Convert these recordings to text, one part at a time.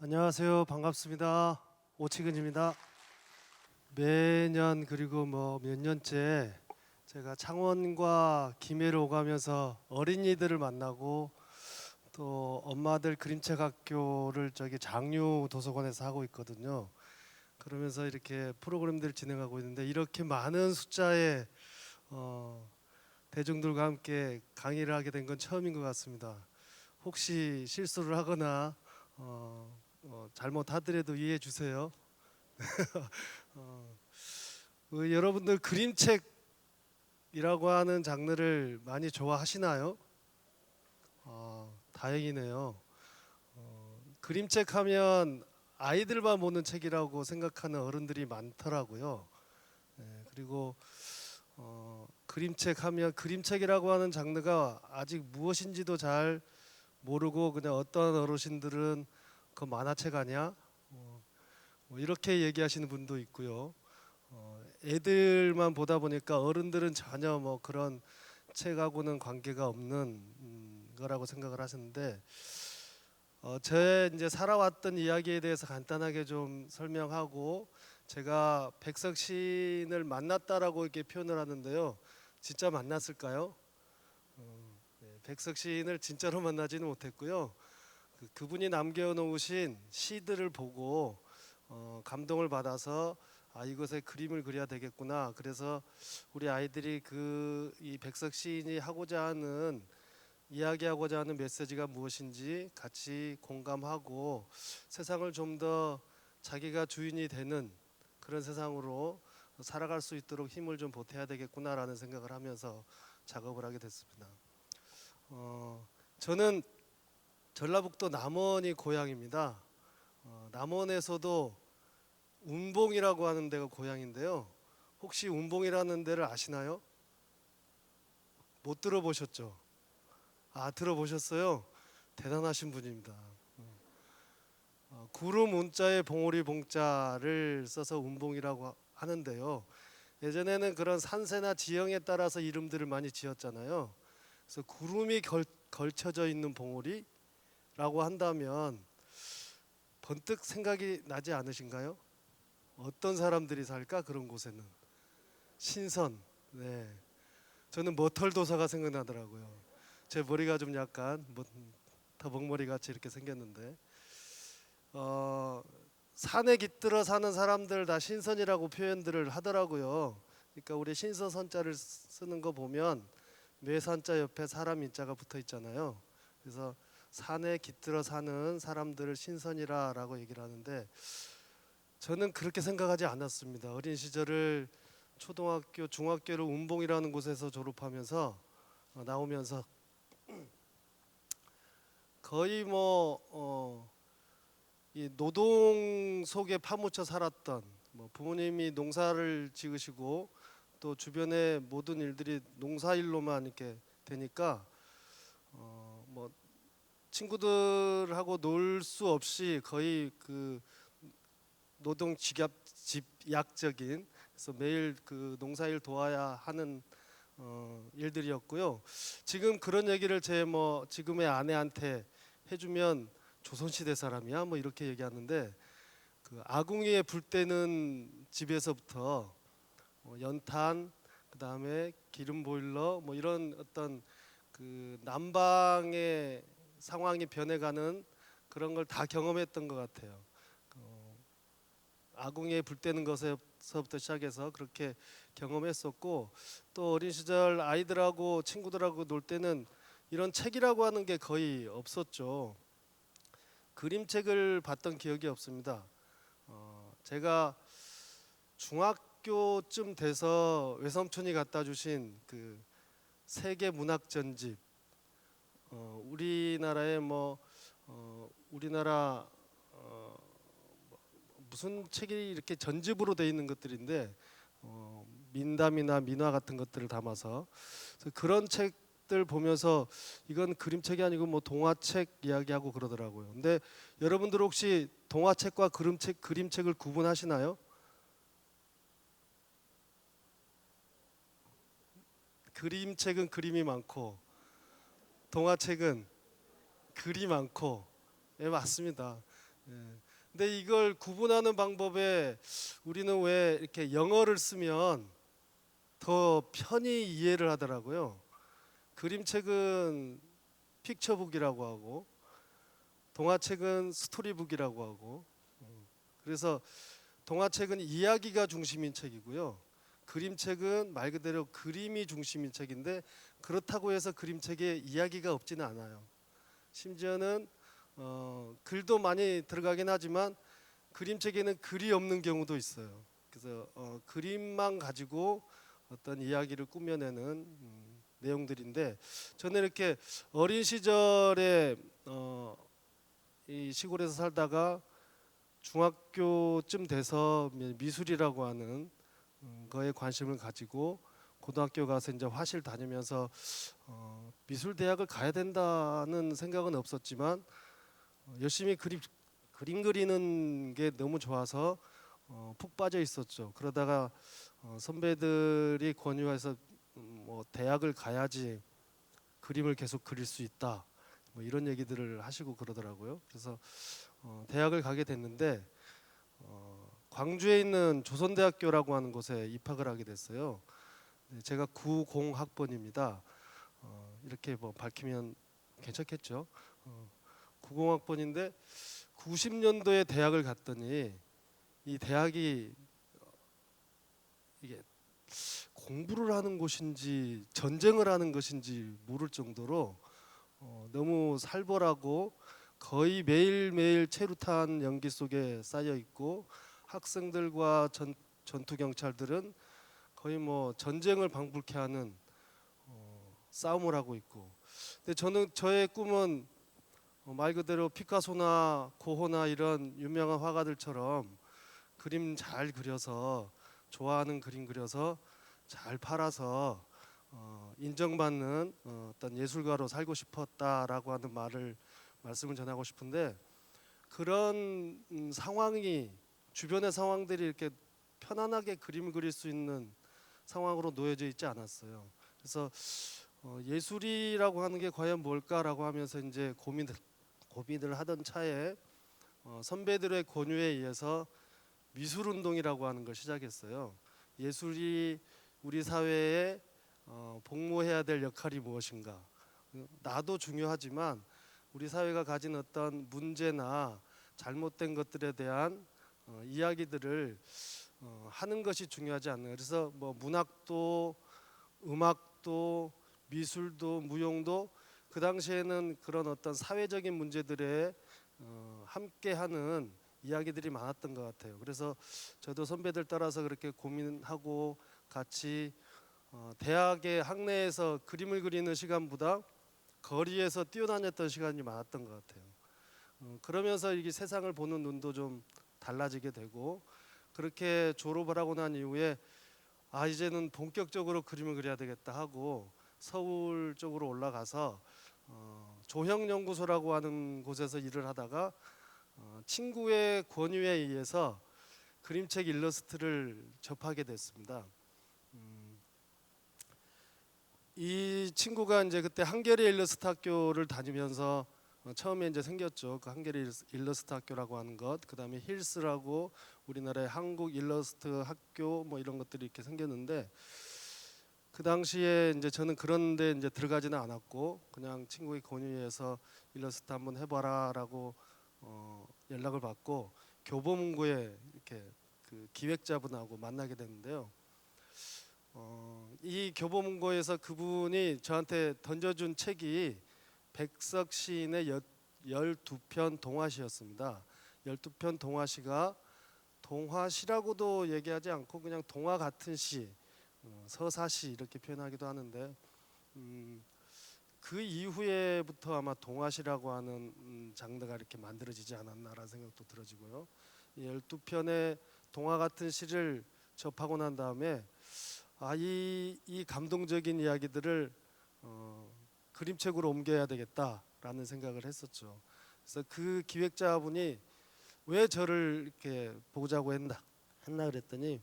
안녕하세요. 반갑습니다. 오치근입니다. 매년 그리고 몇 년째 제가 창원과 김해를 오가면서 어린이들을 만나고 또 엄마들 그림책 학교를 저기 장류 도서관에서 하고 있거든요. 그러면서 이렇게 프로그램들을 진행하고 있는데 이렇게 많은 숫자의 대중들과 함께 강의를 하게 된 건 처음인 것 같습니다. 혹시 실수를 하거나 잘못하더라도 이해해 주세요. 어, 여러분들 그림책이라고 하는 장르를 많이 좋아하시나요? 다행이네요. 그림책 하면 아이들만 보는 책이라고 생각하는 어른들이 많더라고요. 네, 그리고 그림책 하면 그림책이라고 하는 장르가 아직 무엇인지도 잘 모르고 그냥 어떤 어르신들은 그 만화책 아니야? 이렇게 얘기하시는 분도 있고요. 애들만 보다 보니까 어른들은 전혀 그런 책하고는 관계가 없는 거라고 생각을 하시는데 제 이제 살아왔던 이야기에 대해서 간단하게 좀 설명하고 제가 백석 시인을 만났다라고 이렇게 표현을 하는데요. 진짜 만났을까요? 네, 백석 시인을 진짜로 만나지는 못했고요. 그분이 남겨놓으신 시들을 보고 감동을 받아서 이것에 그림을 그려야 되겠구나. 그래서 우리 아이들이 이 백석 시인이 하고자 하는 이야기하고자 하는 메시지가 무엇인지 같이 공감하고 세상을 좀 더 자기가 주인이 되는 그런 세상으로 살아갈 수 있도록 힘을 좀 보태야 되겠구나라는 생각을 하면서 작업을 하게 됐습니다. 저는 전라북도 남원이 고향입니다. 남원에서도 운봉이라고 하는 데가 고향인데요. 혹시 운봉이라는 데를 아시나요? 못 들어보셨죠? 들어보셨어요? 대단하신 분입니다. 구름 운자에 봉오리 봉자를 써서 운봉이라고 하는데요. 예전에는 그런 산세나 지형에 따라서 이름들을 많이 지었잖아요. 그래서 구름이 걸쳐져 있는 봉오리라고 한다면 번뜩 생각이 나지 않으신가요? 어떤 사람들이 살까 그런 곳에는 신선. 네, 저는 머털도사가 생각나더라고요. 제 머리가 좀 약간 더벅머리 같이 이렇게 생겼는데 산에 깃들어 사는 사람들 다 신선이라고 표현들을 하더라고요. 그러니까 우리 신서선자를 쓰는 거 보면 매산자 옆에 사람 인자가 붙어 있잖아요. 그래서 산에 깃들어 사는 사람들을 신선이라라고 얘기를 하는데 저는 그렇게 생각하지 않았습니다. 어린 시절을 초등학교, 중학교를 운봉이라는 곳에서 졸업하면서 나오면서 거의 이 노동 속에 파묻혀 살았던 부모님이 농사를 지으시고 또 주변의 모든 일들이 농사일로만 이렇게 되니까 뭐 친구들하고 놀 수 없이 거의 그 노동 집약적인 그래서 매일 그 농사일 도와야 하는 일들이었고요. 지금 그런 얘기를 제 지금의 아내한테 해주면 조선시대 사람이야 이렇게 얘기하는데 그 아궁이에 불 때는 집에서부터 연탄 그다음에 기름 보일러 이런 어떤 그 난방의 상황이 변해가는 그런 걸 다 경험했던 것 같아요. 아궁이에 불 때는 것에서부터 시작해서 그렇게 경험했었고 또 어린 시절 아이들하고 친구들하고 놀 때는 이런 책이라고 하는 게 거의 없었죠. 그림책을 봤던 기억이 없습니다. 제가 중학교쯤 돼서 외삼촌이 갖다 주신 그 세계 문학 전집 우리나라의 우리나라 무슨 책이 이렇게 전집으로 되어 있는 것들인데 민담이나 민화 같은 것들을 담아서 그런 책들 보면서 이건 그림책이 아니고 동화책 이야기하고 그러더라고요. 근데 여러분들 혹시 동화책과 그림책을 구분하시나요? 그림책은 그림이 많고 동화책은 글이 많고 예 맞습니다. 예. 근데 이걸 구분하는 방법에 우리는 왜 이렇게 영어를 쓰면 더 편히 이해를 하더라고요. 그림책은 픽처북이라고 하고 동화책은 스토리북이라고 하고 그래서 동화책은 이야기가 중심인 책이고요. 그림책은 말 그대로 그림이 중심인 책인데 그렇다고 해서 그림책에 이야기가 없지는 않아요. 심지어는 글도 많이 들어가긴 하지만 그림책에는 글이 없는 경우도 있어요. 그래서 그림만 가지고 어떤 이야기를 꾸며내는 내용들인데 저는 이렇게 어린 시절에 이 시골에서 살다가 중학교쯤 돼서 미술이라고 하는 거에 관심을 가지고 고등학교 가서 이제 화실 다니면서 미술 대학을 가야 된다는 생각은 없었지만 열심히 그림 그리는 게 너무 좋아서 푹 빠져 있었죠. 그러다가 선배들이 권유해서 뭐 대학을 가야지 그림을 계속 그릴 수 있다. 뭐 이런 얘기들을 하시고 그러더라고요. 그래서 대학을 가게 됐는데 광주에 있는 조선대학교라고 하는 곳에 입학을 하게 됐어요. 네, 제가 90학번입니다. 이렇게 뭐 밝히면 괜찮겠죠. 90학번인데 90년도에 대학을 갔더니 이 대학이 이게 공부를 하는 곳인지 전쟁을 하는 것인지 모를 정도로 너무 살벌하고 거의 매일매일 체류탄 연기 속에 쌓여 있고 학생들과 전투 경찰들은 거의 뭐 전쟁을 방불케 하는 싸움을 하고 있고 근데 저의 꿈은 말 그대로 피카소나 고호나 이런 유명한 화가들처럼 그림 잘 그려서 좋아하는 그림 그려서 잘 팔아서 인정받는 어떤 예술가로 살고 싶었다라고 하는 말씀을 전하고 싶은데 그런 상황이 주변의 상황들이 이렇게 편안하게 그림을 그릴 수 있는 상황으로 놓여져 있지 않았어요. 그래서 예술이라고 하는 게 과연 뭘까라고 하면서 이제 고민을 하던 차에 선배들의 권유에 의해서 미술 운동이라고 하는 걸 시작했어요. 예술이 우리 사회에 복무해야 될 역할이 무엇인가? 나도 중요하지만 우리 사회가 가진 어떤 문제나 잘못된 것들에 대한 이야기들을 하는 것이 중요하지 않나. 그래서 뭐 문학도 음악도 미술도 무용도 그 당시에는 그런 어떤 사회적인 문제들에 함께하는 이야기들이 많았던 것 같아요. 그래서 저도 선배들 따라서 그렇게 고민하고 같이 대학의 학내에서 그림을 그리는 시간보다 거리에서 뛰어다녔던 시간이 많았던 것 같아요. 그러면서 이게 세상을 보는 눈도 좀 달라지게 되고 그렇게 졸업을 하고 난 이후에 이제는 본격적으로 그림을 그려야 되겠다 하고 서울 쪽으로 올라가서 조형연구소라고 하는 곳에서 일을 하다가 친구의 권유에 의해서 그림책 일러스트를 접하게 됐습니다. 이 친구가 이제 그때 한겨레 일러스트 학교를 다니면서 처음에 이제 생겼죠. 그 한겨레 일러스트 학교라고 하는 것, 그다음에 힐스라고 우리나라의 한국 일러스트 학교 뭐 이런 것들이 이렇게 생겼는데 그 당시에 이제 저는 그런데 이제 들어가지는 않았고 그냥 친구의 권유에서 일러스트 한번 해봐라라고 연락을 받고 교보문고에 이렇게 그 기획자분하고 만나게 됐는데요. 이 교보문고에서 그분이 저한테 던져준 책이 백석 시인의 12편 동화시였습니다. 12편 동화시가 동화시라고도 얘기하지 않고 그냥 동화 같은 시, 서사시 이렇게 표현하기도 하는데 그 이후에부터 아마 동화시라고 하는 장르가 이렇게 만들어지지 않았나라는 생각도 들어지고요. 이 12편의 동화 같은 시를 접하고 난 다음에 이 감동적인 이야기들을 그림책으로 옮겨야 되겠다라는 생각을 했었죠. 그래서 그 기획자분이 왜 저를 이렇게 보자고 했나 그랬더니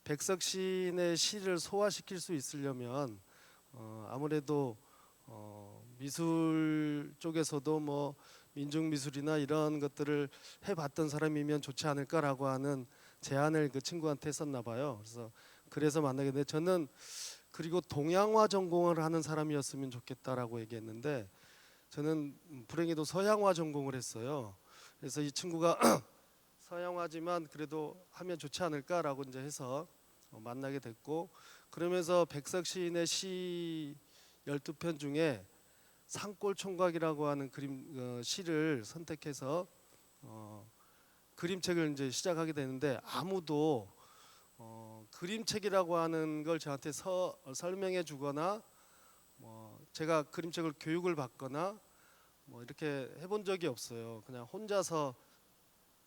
백석 시인의 시를 소화시킬 수 있으려면 아무래도 미술 쪽에서도 뭐 민중미술이나 이런 것들을 해봤던 사람이면 좋지 않을까라고 하는 제안을 그 친구한테 했었나 봐요. 그래서 만나게 됐는데 저는 그리고 동양화 전공을 하는 사람이었으면 좋겠다라고 얘기했는데 저는 불행히도 서양화 전공을 했어요. 그래서 이 친구가 서양화지만 그래도 하면 좋지 않을까라고 이제 해서 만나게 됐고 그러면서 백석 시인의 시 12편 중에 산골총각이라고 하는 시를 선택해서 그림책을 이제 시작하게 되는데 아무도 그림책이라고 하는 걸 저한테 설명해 주거나 제가 그림책을 교육을 받거나 이렇게 해본 적이 없어요. 그냥 혼자서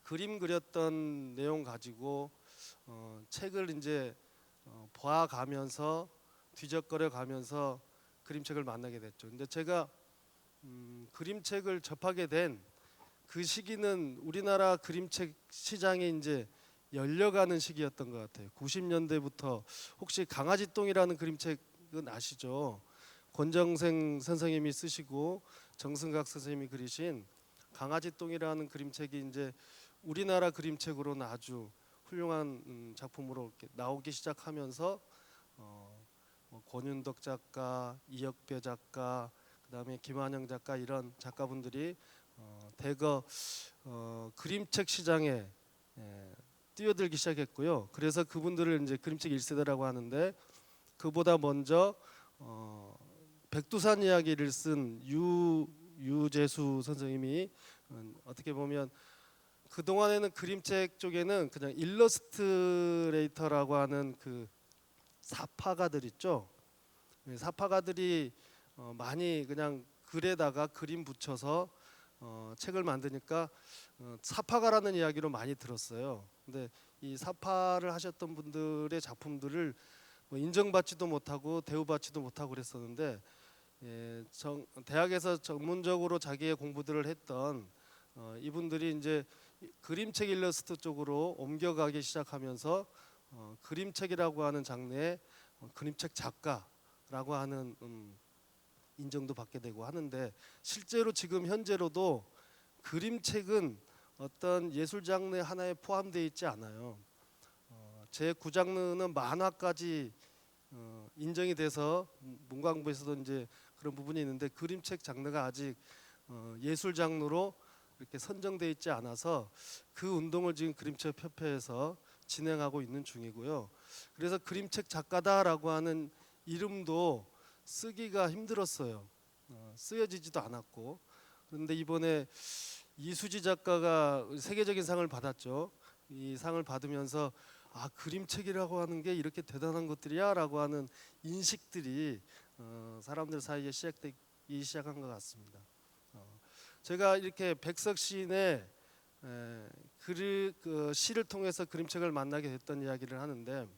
그림 그렸던 내용 가지고 책을 이제 봐가면서 뒤적거려 가면서 그림책을 만나게 됐죠. 근데 제가 그림책을 접하게 된 그 시기는 우리나라 그림책 시장이 이제 열려가는 시기였던 것 같아요. 90년대부터 혹시 강아지똥이라는 그림책은 아시죠? 권정생 선생님이 쓰시고 정승각 선생님이 그리신 강아지똥이라는 그림책이 이제 우리나라 그림책으로는 아주 훌륭한 작품으로 이렇게 나오기 시작하면서 권윤덕 작가, 이혁배 작가, 그다음에 김한영 작가 이런 작가분들이 대거 그림책 시장에 뛰어들기 시작했고요. 그래서 그분들을 이제 그림책 1세대라고 하는데 그보다 먼저 백두산 이야기를 쓴 유재수 선생님이 어떻게 보면 그 동안에는 그림책 쪽에는 그냥 일러스트레이터라고 하는 그 사파가들 있죠. 사파가들이 많이 그냥 글에다가 그림 붙여서 책을 만드니까 사파가라는 이야기로 많이 들었어요. 근데 이 사파를 하셨던 분들의 작품들을 인정받지도 못하고 대우받지도 못하고 그랬었는데 대학에서 전문적으로 자기의 공부들을 했던 이분들이 이제 그림책 일러스트 쪽으로 옮겨가기 시작하면서 그림책이라고 하는 장르의 그림책 작가라고 하는 인정도 받게 되고 하는데 실제로 지금 현재로도 그림책은 어떤 예술 장르 하나에 포함되어 있지 않아요. 제 9장르는 만화까지 인정이 돼서 문광부에서도 이제 그런 부분이 있는데 그림책 장르가 아직 예술 장르로 이렇게 선정되어 있지 않아서 그 운동을 지금 그림책 협회에서 진행하고 있는 중이고요. 그래서 그림책 작가다라고 하는 이름도 쓰기가 힘들었어요. 쓰여지지도 않았고 그런데 이번에 이수지 작가가 세계적인 상을 받았죠. 이 상을 받으면서 그림책이라고 하는 게 이렇게 대단한 것들이야라고 하는 인식들이 사람들 사이에 시작되기 시작한 것 같습니다. 제가 이렇게 백석 시인의 그 시를 통해서 그림책을 만나게 됐던 이야기를 하는데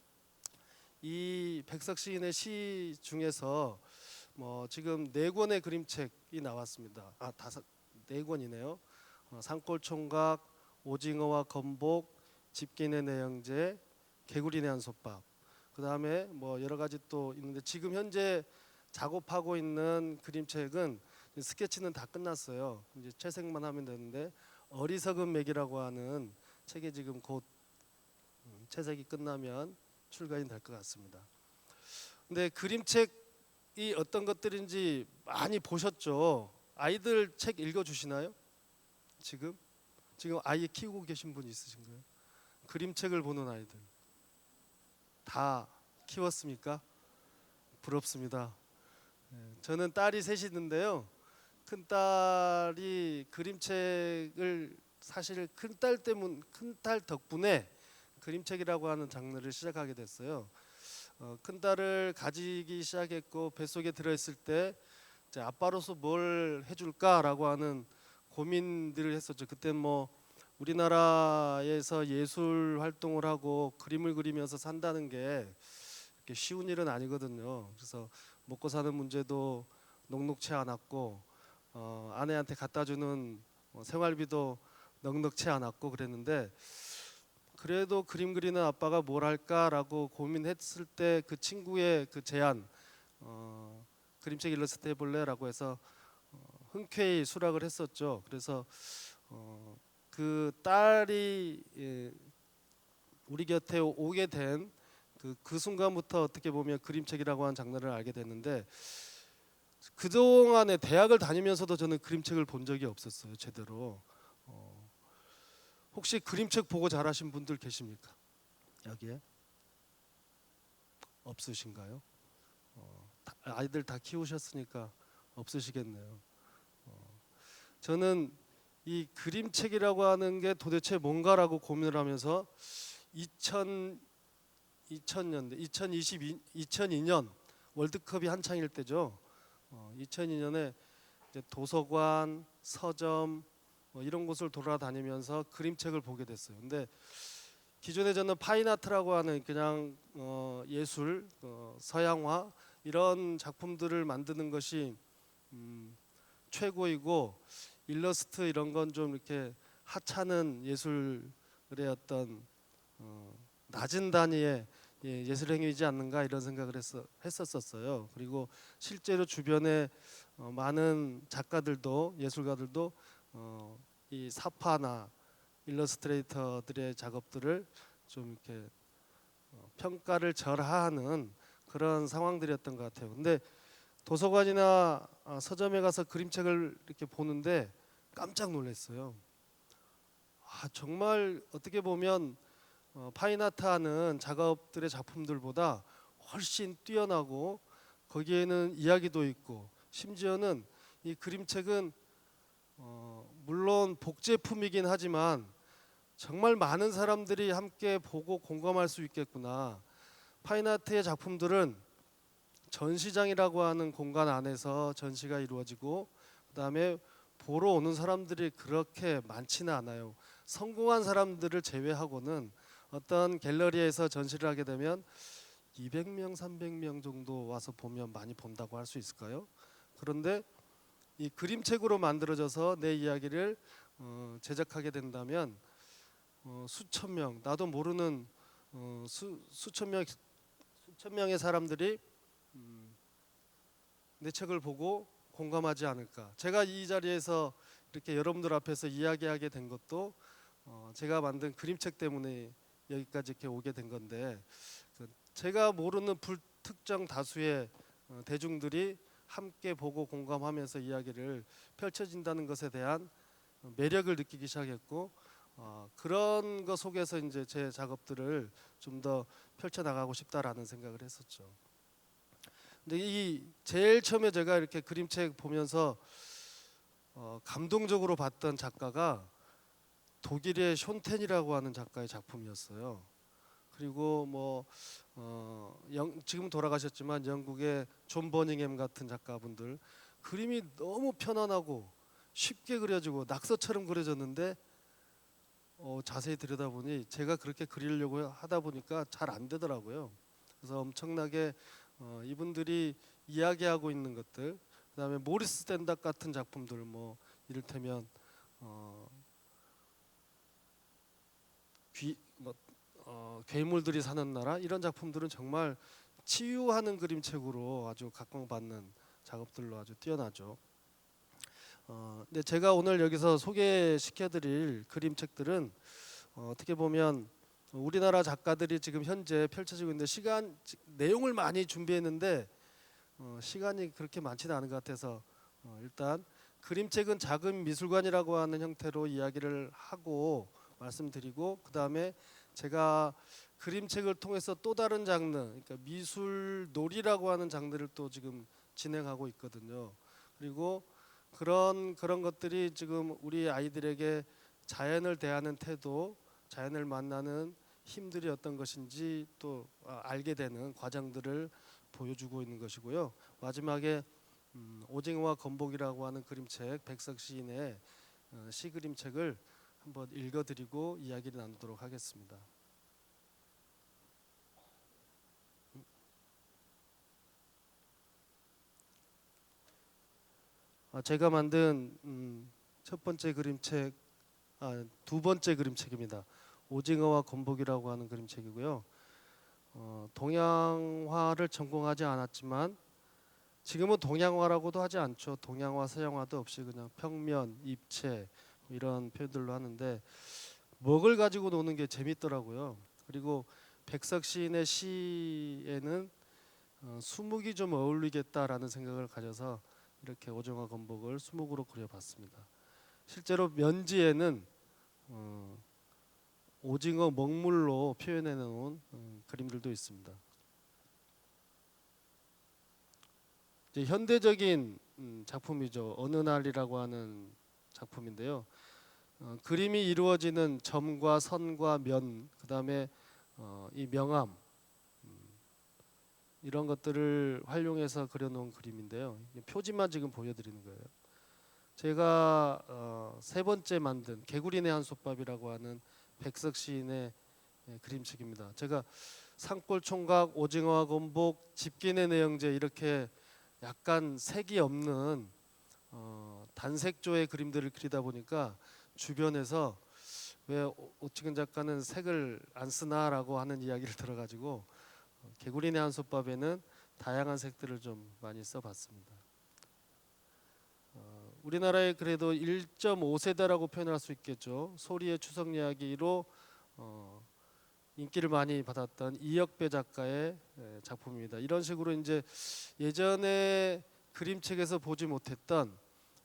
이 백석 시인의 시 중에서 지금 4권의 그림책이 나왔습니다. 네 권이네요. 산골총각, 오징어와 건복, 집기네 내영제, 개구리네 한솥밥. 그다음에 여러 가지 또 있는데 지금 현재 작업하고 있는 그림책은 스케치는 다 끝났어요. 이제 채색만 하면 되는데 어리석은 맥이라고 하는 책이 지금 곧 채색이 끝나면 출간이 될 것 같습니다. 근데 그림책이 어떤 것들인지 많이 보셨죠? 아이들 책 읽어주시나요? 지금 아이 키우고 계신 분 있으신가요? 그림책을 보는 아이들 다 키웠습니까? 부럽습니다. 저는 딸이 셋이 있는데요. 큰 딸이 그림책을 사실 큰 딸 덕분에 그림책이라고 하는 장르를 시작하게 됐어요. 큰 딸을 가지기 시작했고 뱃속에 들어있을 때 이제 아빠로서 뭘 해줄까라고 하는 고민들을 했었죠. 그때 우리나라에서 예술 활동을 하고 그림을 그리면서 산다는 게 이렇게 쉬운 일은 아니거든요. 그래서 먹고 사는 문제도 녹록치 않았고 아내한테 갖다 주는 생활비도 넉넉치 않았고 그랬는데 그래도 그림 그리는 아빠가 뭘 할까라고 고민했을 때 그 친구의 그 제안 그림책 일러스트 해볼래라고 해서 흔쾌히 수락을 했었죠. 그래서 그 딸이 우리 곁에 오게 된 그 순간부터 어떻게 보면 그림책이라고 하는 장르를 알게 됐는데, 그동안에 대학을 다니면서도 저는 그림책을 본 적이 없었어요, 제대로. 혹시 그림책 보고 자라신 분들 계십니까? 여기에 없으신가요? 아이들 다 키우셨으니까 없으시겠네요. 저는 이 그림책이라고 하는 게 도대체 뭔가라고 고민을 하면서 2000년대 2002년 월드컵이 한창일 때죠. 2002년에 이제 도서관, 서점 뭐 이런 곳을 돌아다니면서 그림책을 보게 됐어요. 근데 기존에 저는 파인아트라고 하는 그냥 예술, 서양화 이런 작품들을 만드는 것이 최고이고, 일러스트 이런 건 좀 이렇게 하찮은 예술의 어떤 낮은 단위의 예술 행위이지 않는가 이런 생각을 했었어요. 그리고 실제로 주변에 많은 작가들도 예술가들도 이 사파나 일러스트레이터들의 작업들을 좀 이렇게 평가를 절하하는 그런 상황들이었던 것 같아요. 근데 도서관이나 서점에 가서 그림책을 이렇게 보는데 깜짝 놀랐어요. 정말 어떻게 보면 파인아트하는 작업들의 작품들보다 훨씬 뛰어나고, 거기에는 이야기도 있고, 심지어는 이 그림책은 물론 복제품이긴 하지만 정말 많은 사람들이 함께 보고 공감할 수 있겠구나. 파인아트의 작품들은 전시장이라고 하는 공간 안에서 전시가 이루어지고, 그다음에 보러 오는 사람들이 그렇게 많지는 않아요. 성공한 사람들을 제외하고는 어떤 갤러리에서 전시를 하게 되면 200명, 300명 정도 와서 보면 많이 본다고 할 수 있을까요? 그런데 이 그림책으로 만들어져서 내 이야기를 제작하게 된다면 수천 명, 나도 모르는 수천 명의 사람들이 내 책을 보고 공감하지 않을까. 제가 이 자리에서 이렇게 여러분들 앞에서 이야기하게 된 것도 제가 만든 그림책 때문에 여기까지 이렇게 오게 된 건데, 제가 모르는 불특정 다수의 대중들이 함께 보고 공감하면서 이야기를 펼쳐진다는 것에 대한 매력을 느끼기 시작했고, 그런 것 속에서 이제 제 작업들을 좀 더 펼쳐 나가고 싶다라는 생각을 했었죠. 근데 이 제일 처음에 제가 이렇게 그림책 보면서 감동적으로 봤던 작가가 독일의 숀텐이라고 하는 작가의 작품이었어요. 그리고 뭐 지금 돌아가셨지만 영국의 존 버닝엄 같은 작가분들, 그림이 너무 편안하고 쉽게 그려지고 낙서처럼 그려졌는데 자세히 들여다보니 제가 그렇게 그리려고 하다 보니까 잘 안 되더라고요. 그래서 엄청나게 이분들이 이야기하고 있는 것들, 그다음에 모리스 스탠답 같은 작품들, 뭐 이를테면 괴물들이 사는 나라, 이런 작품들은 정말 치유하는 그림책으로 아주 각광받는 작업들로 아주 뛰어나죠. 근데 제가 오늘 여기서 소개시켜드릴 그림책들은 어떻게 보면 우리나라 작가들이 지금 현재 펼쳐지고 있는데, 내용을 많이 준비했는데 시간이 그렇게 많지는 않은 것 같아서 일단 그림책은 작은 미술관이라고 하는 형태로 이야기를 하고 말씀드리고, 그 다음에 제가 그림책을 통해서 또 다른 장르, 그러니까 미술 놀이라고 하는 장르를 또 지금 진행하고 있거든요. 그리고 그런 것들이 지금 우리 아이들에게 자연을 대하는 태도, 자연을 만나는 힘들이 어떤 것인지 또 알게 되는 과정들을 보여주고 있는 것이고요. 마지막에 오징어와 건복이라고 하는 그림책, 백석 시인의 시 그림책을 한번 읽어드리고 이야기를 나누도록 하겠습니다. 제가 만든 첫 번째 그림책, 두 번째 그림책입니다. 오징어와 건복이라고 하는 그림책이고요. 동양화를 전공하지 않았지만 지금은 동양화라고도 하지 않죠. 동양화, 서양화도 없이 그냥 평면, 입체 이런 표현들로 하는데 먹을 가지고 노는 게 재밌더라고요. 그리고 백석 시인의 시에는 수묵이 좀 어울리겠다라는 생각을 가져서 이렇게 오징어 건복을 수묵으로 그려봤습니다. 실제로 면지에는 오징어 먹물로 표현해 놓은 그림들도 있습니다. 이제 현대적인 작품이죠. 어느 날이라고 하는 작품인데요. 그림이 이루어지는 점과 선과 면, 그다음에 이 명암 이런 것들을 활용해서 그려놓은 그림인데요. 표지만 지금 보여드리는 거예요. 제가 세 번째 만든 개구리네 한솥밥이라고 하는 백석 시인의 그림책입니다. 제가 산골 총각, 오징어와 건복, 집기네 내영제 이렇게 약간 색이 없는 단색조의 그림들을 그리다 보니까 주변에서 왜 오치근 작가는 색을 안 쓰나라고 하는 이야기를 들어가지고 개구리네 한솥밥에는 다양한 색들을 좀 많이 써봤습니다. 우리나라에 그래도 1.5세대라고 표현할 수 있겠죠. 소리의 추석 이야기로 인기를 많이 받았던 이혁배 작가의 작품입니다. 이런 식으로 이제 예전에 그림책에서 보지 못했던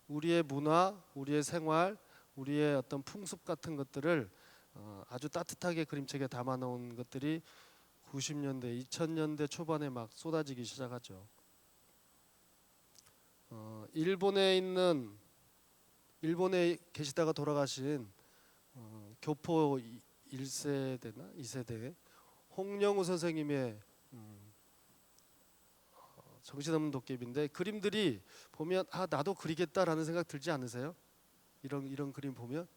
우리의 문화, 우리의 생활, 우리의 어떤 풍습 같은 것들을 아주 따뜻하게 그림책에 담아놓은 것들이 90년대, 2000년대 초반에 막 쏟아지기 시작하죠. 일본에 계시다가 돌아가신 교포 1세대나 2세대 홍영우 선생님의 정신없는 도깨비인데 그림들이 보면 나도 그리겠다라는 생각 들지 않으세요? 이런 그림 보면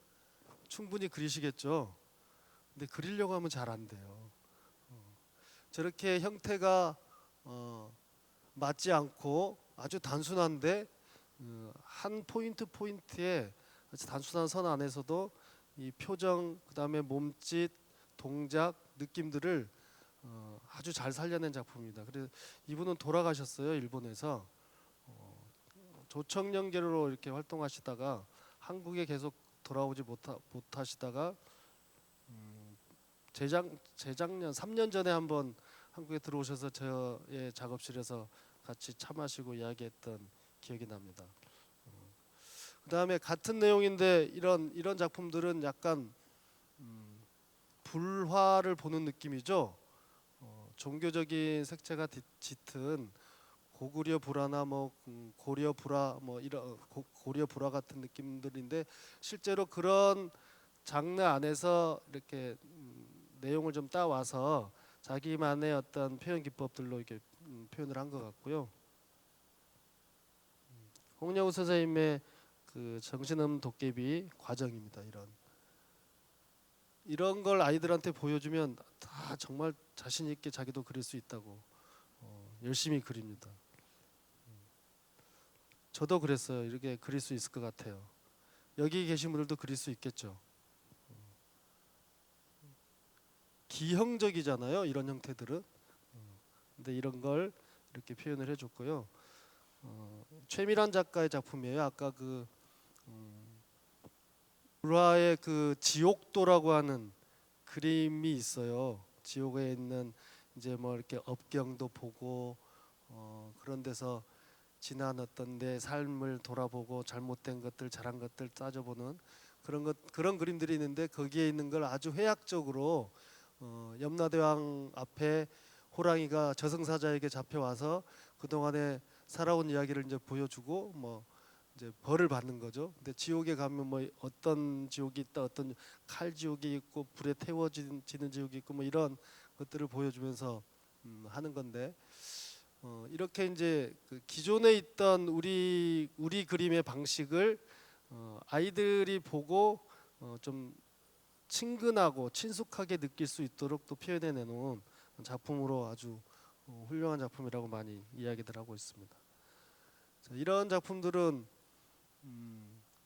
충분히 그리시겠죠. 근데 그리려고 하면 잘 안 돼요. 저렇게 형태가 맞지 않고 아주 단순한데 한 포인트에 아주 단순한 선 안에서도 이 표정, 그다음에 몸짓, 동작, 느낌들을 아주 잘 살려낸 작품입니다. 그래서 이분은 돌아가셨어요. 일본에서 조청년계로 이렇게 활동하시다가 한국에 계속 돌아오지 못하시다가 재작년 3년 전에 한번 한국에 들어오셔서 저의 작업실에서 같이 차 마시고 이야기했던 기억이 납니다. 그다음에 같은 내용인데 이런 작품들은 약간 불화를 보는 느낌이죠. 종교적인 색채가 짙은 고구려 불화나 뭐 고려 불화 뭐 이런 고려 불화 같은 느낌들인데 실제로 그런 장르 안에서 이렇게 내용을 좀 따와서 자기만의 어떤 표현 기법들로 이렇게 표현을 한 것 같고요. 홍영우 선생님의 그 정신없는 도깨비 과정입니다. 이런 걸 아이들한테 보여주면 다 정말 자신 있게 자기도 그릴 수 있다고 열심히 그립니다. 저도 그랬어요. 이렇게 그릴 수 있을 것 같아요. 여기 계신 분들도 그릴 수 있겠죠. 기형적이잖아요. 이런 형태들은. 근데 이런 걸 이렇게 표현을 해줬고요. 최미란 작가의 작품이에요. 아까 그 불화의 그 지옥도라고 하는 그림이 있어요. 지옥에 있는 이제 뭐 이렇게 업경도 보고 그런 데서 지난 어떤 내 삶을 돌아보고 잘못된 것들, 잘한 것들 따져보는 그런 그림들이 있는데 거기에 있는 걸 아주 회학적으로 염라대왕 앞에 호랑이가 저승사자에게 잡혀와서 그 동안에 살아온 이야기를 이제 보여주고 뭐 이제 벌을 받는 거죠. 근데 지옥에 가면 뭐 어떤 지옥이 있다, 어떤 칼 지옥이 있고 불에 태워지는 지옥이 있고 뭐 이런 것들을 보여주면서 하는 건데 이렇게 이제 그 기존에 있던 우리 그림의 방식을 아이들이 보고 좀 친근하고 친숙하게 느낄 수 있도록 또 표현해 내놓은 작품으로 아주 훌륭한 작품이라고 많이 이야기들 하고 있습니다. 자, 이런 작품들은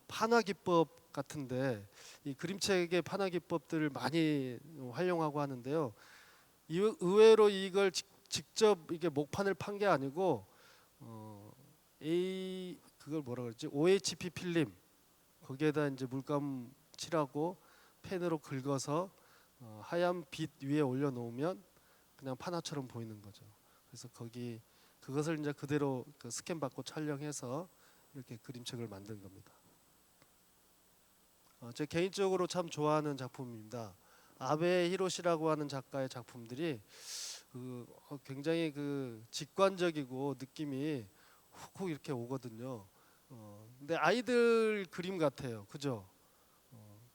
판화 기법 같은데 이 그림책의 판화 기법들을 많이 활용하고 하는데요. 의외로 이걸 직접 이게 목판을 판 게 아니고 그걸 뭐라 그랬지? OHP 필름 거기에다 이제 물감 칠하고 펜으로 긁어서 하얀 빛 위에 올려놓으면 그냥 판화처럼 보이는 거죠. 그래서 거기 그것을 이제 그대로 그 스캔 받고 촬영해서 이렇게 그림책을 만든 겁니다. 제 개인적으로 참 좋아하는 작품입니다. 아베 히로시라고 하는 작가의 작품들이 굉장히 그 직관적이고 느낌이 훅훅 이렇게 오거든요. 근데 아이들 그림 같아요. 그죠?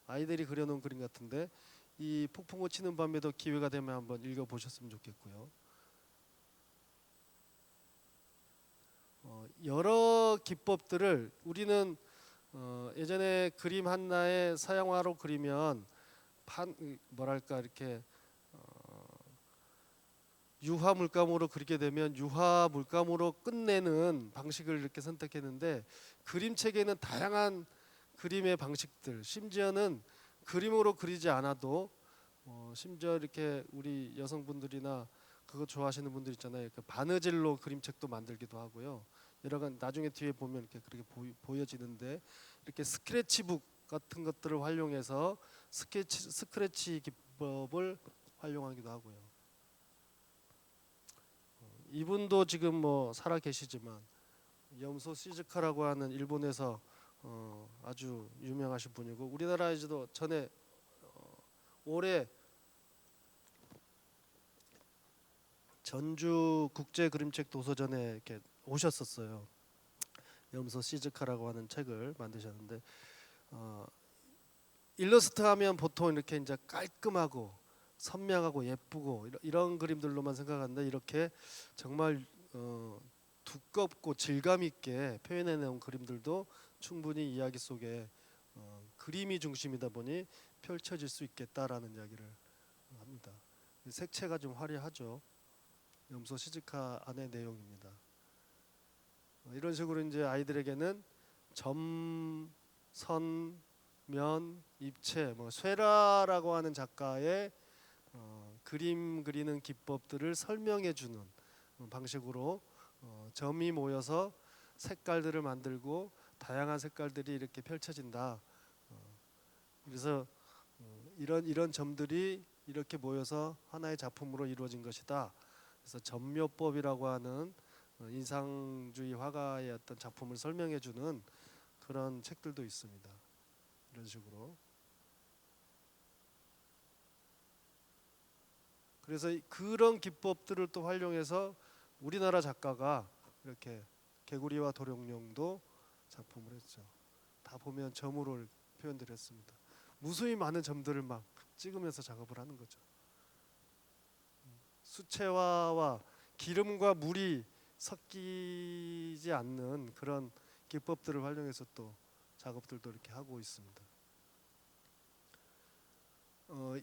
아이들이 그려놓은 그림 같은데 이 폭풍우 치는 밤에도 기회가 되면 한번 읽어보셨으면 좋겠고요. 여러 기법들을 우리는 예전에 그림 하나에 서양화로 그리면 뭐랄까 이렇게 유화 물감으로 그리게 되면 유화 물감으로 끝내는 방식을 이렇게 선택했는데 그림책에는 다양한 그림의 방식들, 심지어는 그림으로 그리지 않아도 심지어 이렇게 우리 여성분들이나 그거 좋아하시는 분들 있잖아요. 그 바느질로 그림책도 만들기도 하고요. 여러 간 나중에 뒤에 보면 이렇게 그렇게 보여지는데 이렇게 스크래치북 같은 것들을 활용해서 스크래치 기법을 활용하기도 하고요. 이분도 지금 뭐 살아 계시지만 염소 시즈카라고 하는 일본에서 아주 유명하신 분이고 우리나라에서도 전에 올해 전주 국제 그림책 도서전에 이렇게 오셨었어요. 염소 시즈카라고 하는 책을 만드셨는데 일러스트 하면 보통 이렇게 이제 깔끔하고 선명하고 예쁘고 이런 그림들로만 생각하는데 이렇게 정말 두껍고 질감 있게 표현해 놓은 그림들도 충분히 이야기 속에 그림이 중심이다 보니 펼쳐질 수 있겠다라는 이야기를 합니다. 색채가 좀 화려하죠. 염소 시즈카 안의 내용입니다. 이런 식으로 이제 아이들에게는 점, 선, 면, 입체, 뭐 쇠라라고 하는 작가의 그림 그리는 기법들을 설명해 주는 방식으로 점이 모여서 색깔들을 만들고 다양한 색깔들이 이렇게 펼쳐진다. 그래서 이런 점들이 이렇게 모여서 하나의 작품으로 이루어진 것이다. 그래서 점묘법이라고 하는 인상주의 화가의 어떤 작품을 설명해 주는 그런 책들도 있습니다. 이런 식으로. 그래서 그런 기법들을 또 활용해서 우리나라 작가가 이렇게 개구리와 도룡뇽도 작품을 했죠. 다 보면 점으로 표현들 했습니다. 무수히 많은 점들을 막 찍으면서 작업을 하는 거죠. 수채화와 기름과 물이 섞이지 않는 그런 기법들을 활용해서 또 작업들도 이렇게 하고 있습니다.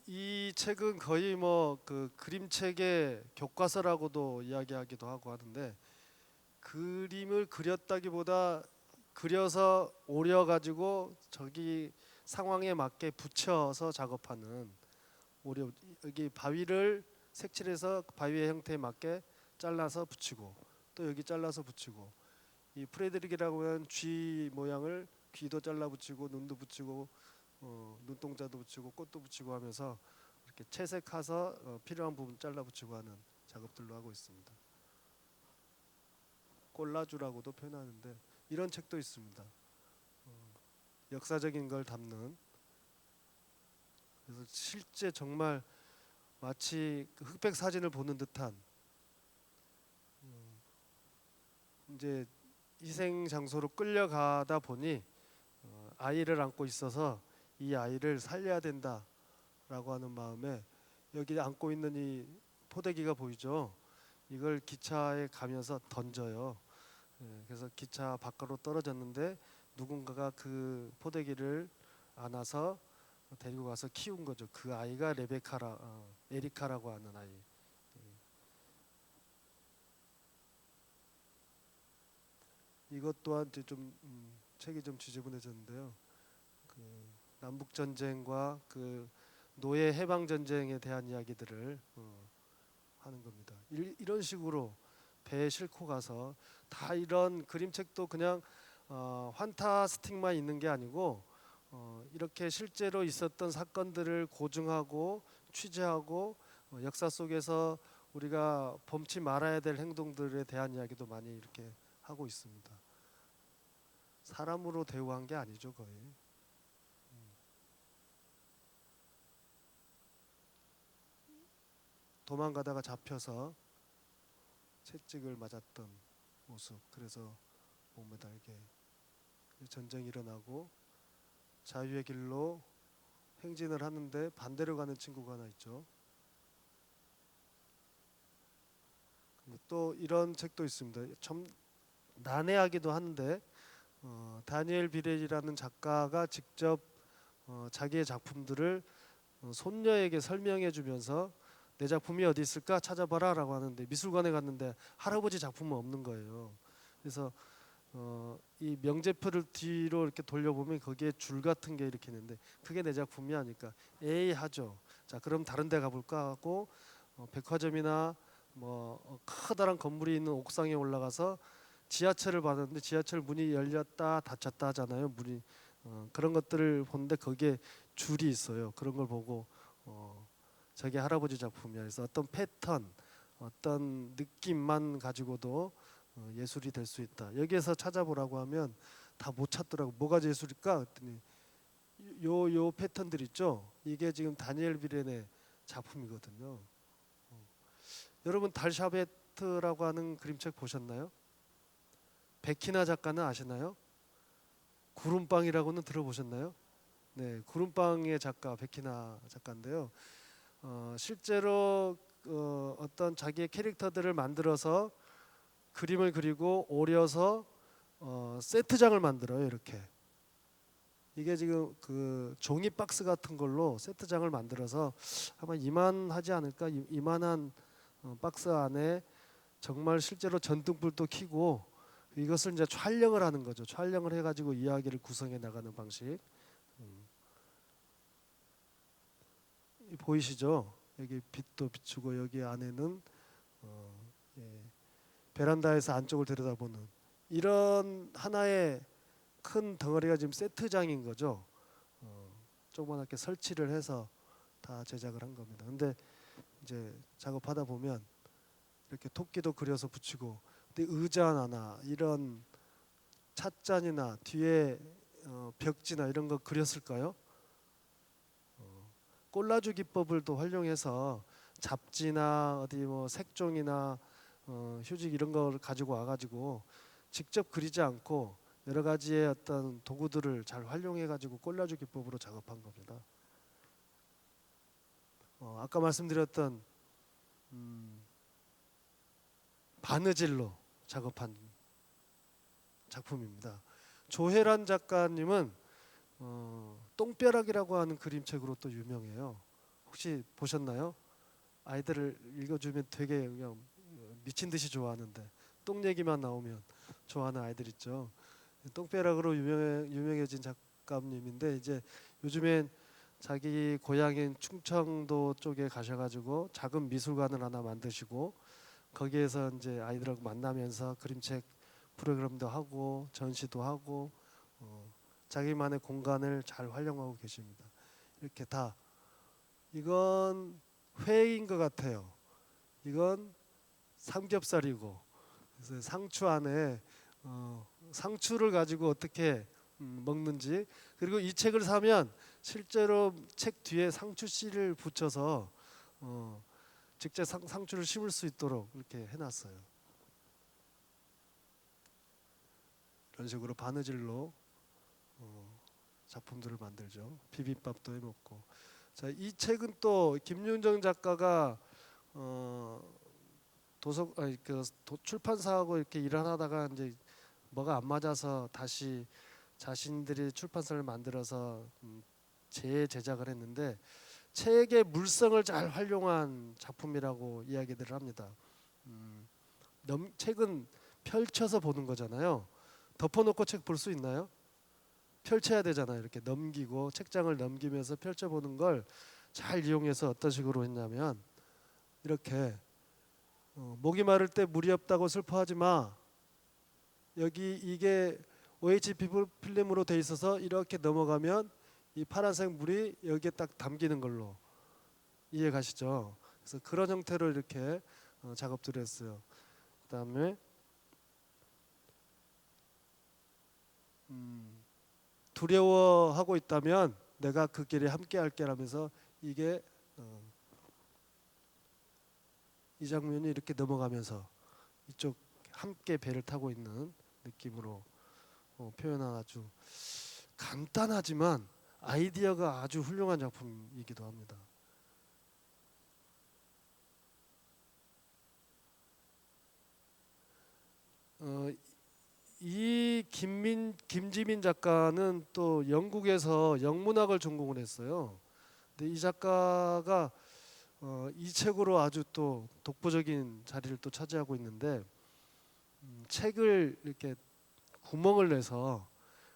이 책은 거의 뭐 그 그림책의 교과서라고도 이야기하기도 하고 하는데 그림을 그렸다기보다 그려서 오려 가지고 저기 상황에 맞게 붙여서 작업하는 오려 여기 바위를 색칠해서 바위의 형태에 맞게 잘라서 붙이고 또 여기 잘라서 붙이고 이 프레드릭이라고 하는 쥐 모양을 귀도 잘라 붙이고 눈도 붙이고 눈동자도 붙이고 꽃도 붙이고 하면서 이렇게 채색해서 필요한 부분 잘라 붙이고 하는 작업들로 하고 있습니다. 콜라주라고도 표현하는데 이런 책도 있습니다. 역사적인 걸 담는 그래서 실제 정말 마치 흑백 사진을 보는 듯한 이제 희생 장소로 끌려가다 보니 아이를 안고 있어서 이 아이를 살려야 된다라고 하는 마음에 여기 안고 있는 이 포대기가 보이죠? 이걸 기차에 가면서 던져요. 그래서 기차 밖으로 떨어졌는데 누군가가 그 포대기를 안아서 데리고 가서 키운 거죠. 그 아이가 에리카라고 하는 아이. 이것 또한 좀 책이 좀 지저분해졌는데요. 그 남북 전쟁과 그 노예 해방 전쟁에 대한 이야기들을 하는 겁니다. 이런 식으로 배에 싣고 가서 다 이런 그림책도 그냥 환타스틱만 있는 게 아니고 이렇게 실제로 있었던 사건들을 고증하고 취재하고 역사 속에서 우리가 범치 말아야 될 행동들에 대한 이야기도 많이 이렇게 하고 있습니다. 사람으로 대우한 게 아니죠, 거의. 도망가다가 잡혀서 채찍을 맞았던 모습. 그래서 몸에 달게 전쟁이 일어나고 자유의 길로 행진을 하는데 반대로 가는 친구가 하나 있죠. 또 이런 책도 있습니다. 좀 난해하기도 한데 다니엘 비렐이라는 작가가 직접 자기의 작품들을 손녀에게 설명해 주면서 내 작품이 어디 있을까 찾아봐라 라고 하는데 미술관에 갔는데 할아버지 작품은 없는 거예요. 그래서 이 명제표를 뒤로 이렇게 돌려보면 거기에 줄 같은 게 이렇게 있는데 그게 내 작품이 아닐까. 에이 하죠. 자 그럼 다른 데 가볼까 하고 백화점이나 뭐 커다란 건물이 있는 옥상에 올라가서 지하철을 봤는데 지하철 문이 열렸다 닫혔다 하잖아요. 문이 그런 것들을 보는데 거기에 줄이 있어요. 그런 걸 보고 저게 할아버지 작품이야. 그래서 어떤 패턴, 어떤 느낌만 가지고도 예술이 될 수 있다. 여기에서 찾아보라고 하면 다 못 찾더라고. 뭐가 예술일까? 그랬더니 요 패턴들 있죠. 이게 지금 다니엘 비렌의 작품이거든요. 여러분 달샤베트라고 하는 그림책 보셨나요? 베키나 작가는 아시나요? 구름빵이라고는 들어보셨나요? 네, 구름빵의 작가 베키나 작가인데요. 실제로 어떤 자기의 캐릭터들을 만들어서 그림을 그리고 오려서 세트장을 만들어요. 이렇게 이게 지금 그 종이 박스 같은 걸로 세트장을 만들어서 아마 이만하지 않을까? 이만한 박스 안에 정말 실제로 전등불도 켜고 이것을 이제 촬영을 하는 거죠. 촬영을 해가지고 이야기를 구성해 나가는 방식. 보이시죠? 여기 빛도 비추고 여기 안에는 예, 베란다에서 안쪽을 들여다보는 이런 하나의 큰 덩어리가 지금 세트장인 거죠. 조그맣게 설치를 해서 다 제작을 한 겁니다. 근데 이제 작업하다 보면 이렇게 토끼도 그려서 붙이고 근데 의자 하나 이런 찻잔이나 뒤에 벽지나 이런 거 그렸을까요? 꼴라주 기법을 또 활용해서 잡지나 어디 뭐 색종이나 휴지 이런 걸 가지고 와가지고 직접 그리지 않고 여러 가지의 어떤 도구들을 잘 활용해가지고 꼴라주 기법으로 작업한 겁니다. 아까 말씀드렸던 바느질로 작업한 작품입니다. 조혜란 작가님은 똥벼락이라고 하는 그림책으로 또 유명해요. 혹시 보셨나요? 아이들을 읽어주면 되게 그냥 미친 듯이 좋아하는데 똥 얘기만 나오면 좋아하는 아이들 있죠. 똥벼락으로 유명해진 작가님인데 이제 요즘엔 자기 고향인 충청도 쪽에 가셔가지고 작은 미술관을 하나 만드시고 거기에서 이제 아이들하고 만나면서 그림책 프로그램도 하고 전시도 하고 자기만의 공간을 잘 활용하고 계십니다. 이렇게 다 이건 회인 것 같아요. 이건 삼겹살이고 그래서 상추 안에 상추를 가지고 어떻게 먹는지 그리고 이 책을 사면 실제로 책 뒤에 상추 씨를 붙여서 직접 상추를 심을 수 있도록 이렇게 해놨어요. 이런 식으로 바느질로 작품들을 만들죠. 비빔밥도 해먹고. 자, 이 책은 또 김윤정 작가가 출판사하고 이렇게 일을 하다가 이제 뭐가 안 맞아서 다시 자신들이 출판사를 만들어서 재제작을 했는데 책의 물성을 잘 활용한 작품이라고 이야기들을 합니다. 책은 펼쳐서 보는 거잖아요. 덮어놓고 책 볼 수 있나요? 펼쳐야 되잖아요. 이렇게 넘기고 책장을 넘기면서 펼쳐보는 걸 잘 이용해서 어떤 식으로 했냐면 이렇게 목이 마를 때 물이 없다고 슬퍼하지 마. 여기 이게 OHP 필름으로 돼 있어서 이렇게 넘어가면 이 파란색 물이 여기에 딱 담기는 걸로 이해 가시죠? 그래서 그런 형태로 이렇게 작업들을 했어요. 그다음에 두려워하고 있다면 내가 그 길에 함께 할게라면서 이게 이 장면이 이렇게 넘어가면서 이쪽 함께 배를 타고 있는 느낌으로 표현한 아주 간단하지만 아이디어가 아주 훌륭한 작품이기도 합니다. 이 김지민 작가는 또 영국에서 영문학을 전공을 했어요. 근데 이 작가가 이 책으로 아주 또 독보적인 자리를 또 차지하고 있는데 책을 이렇게 구멍을 내서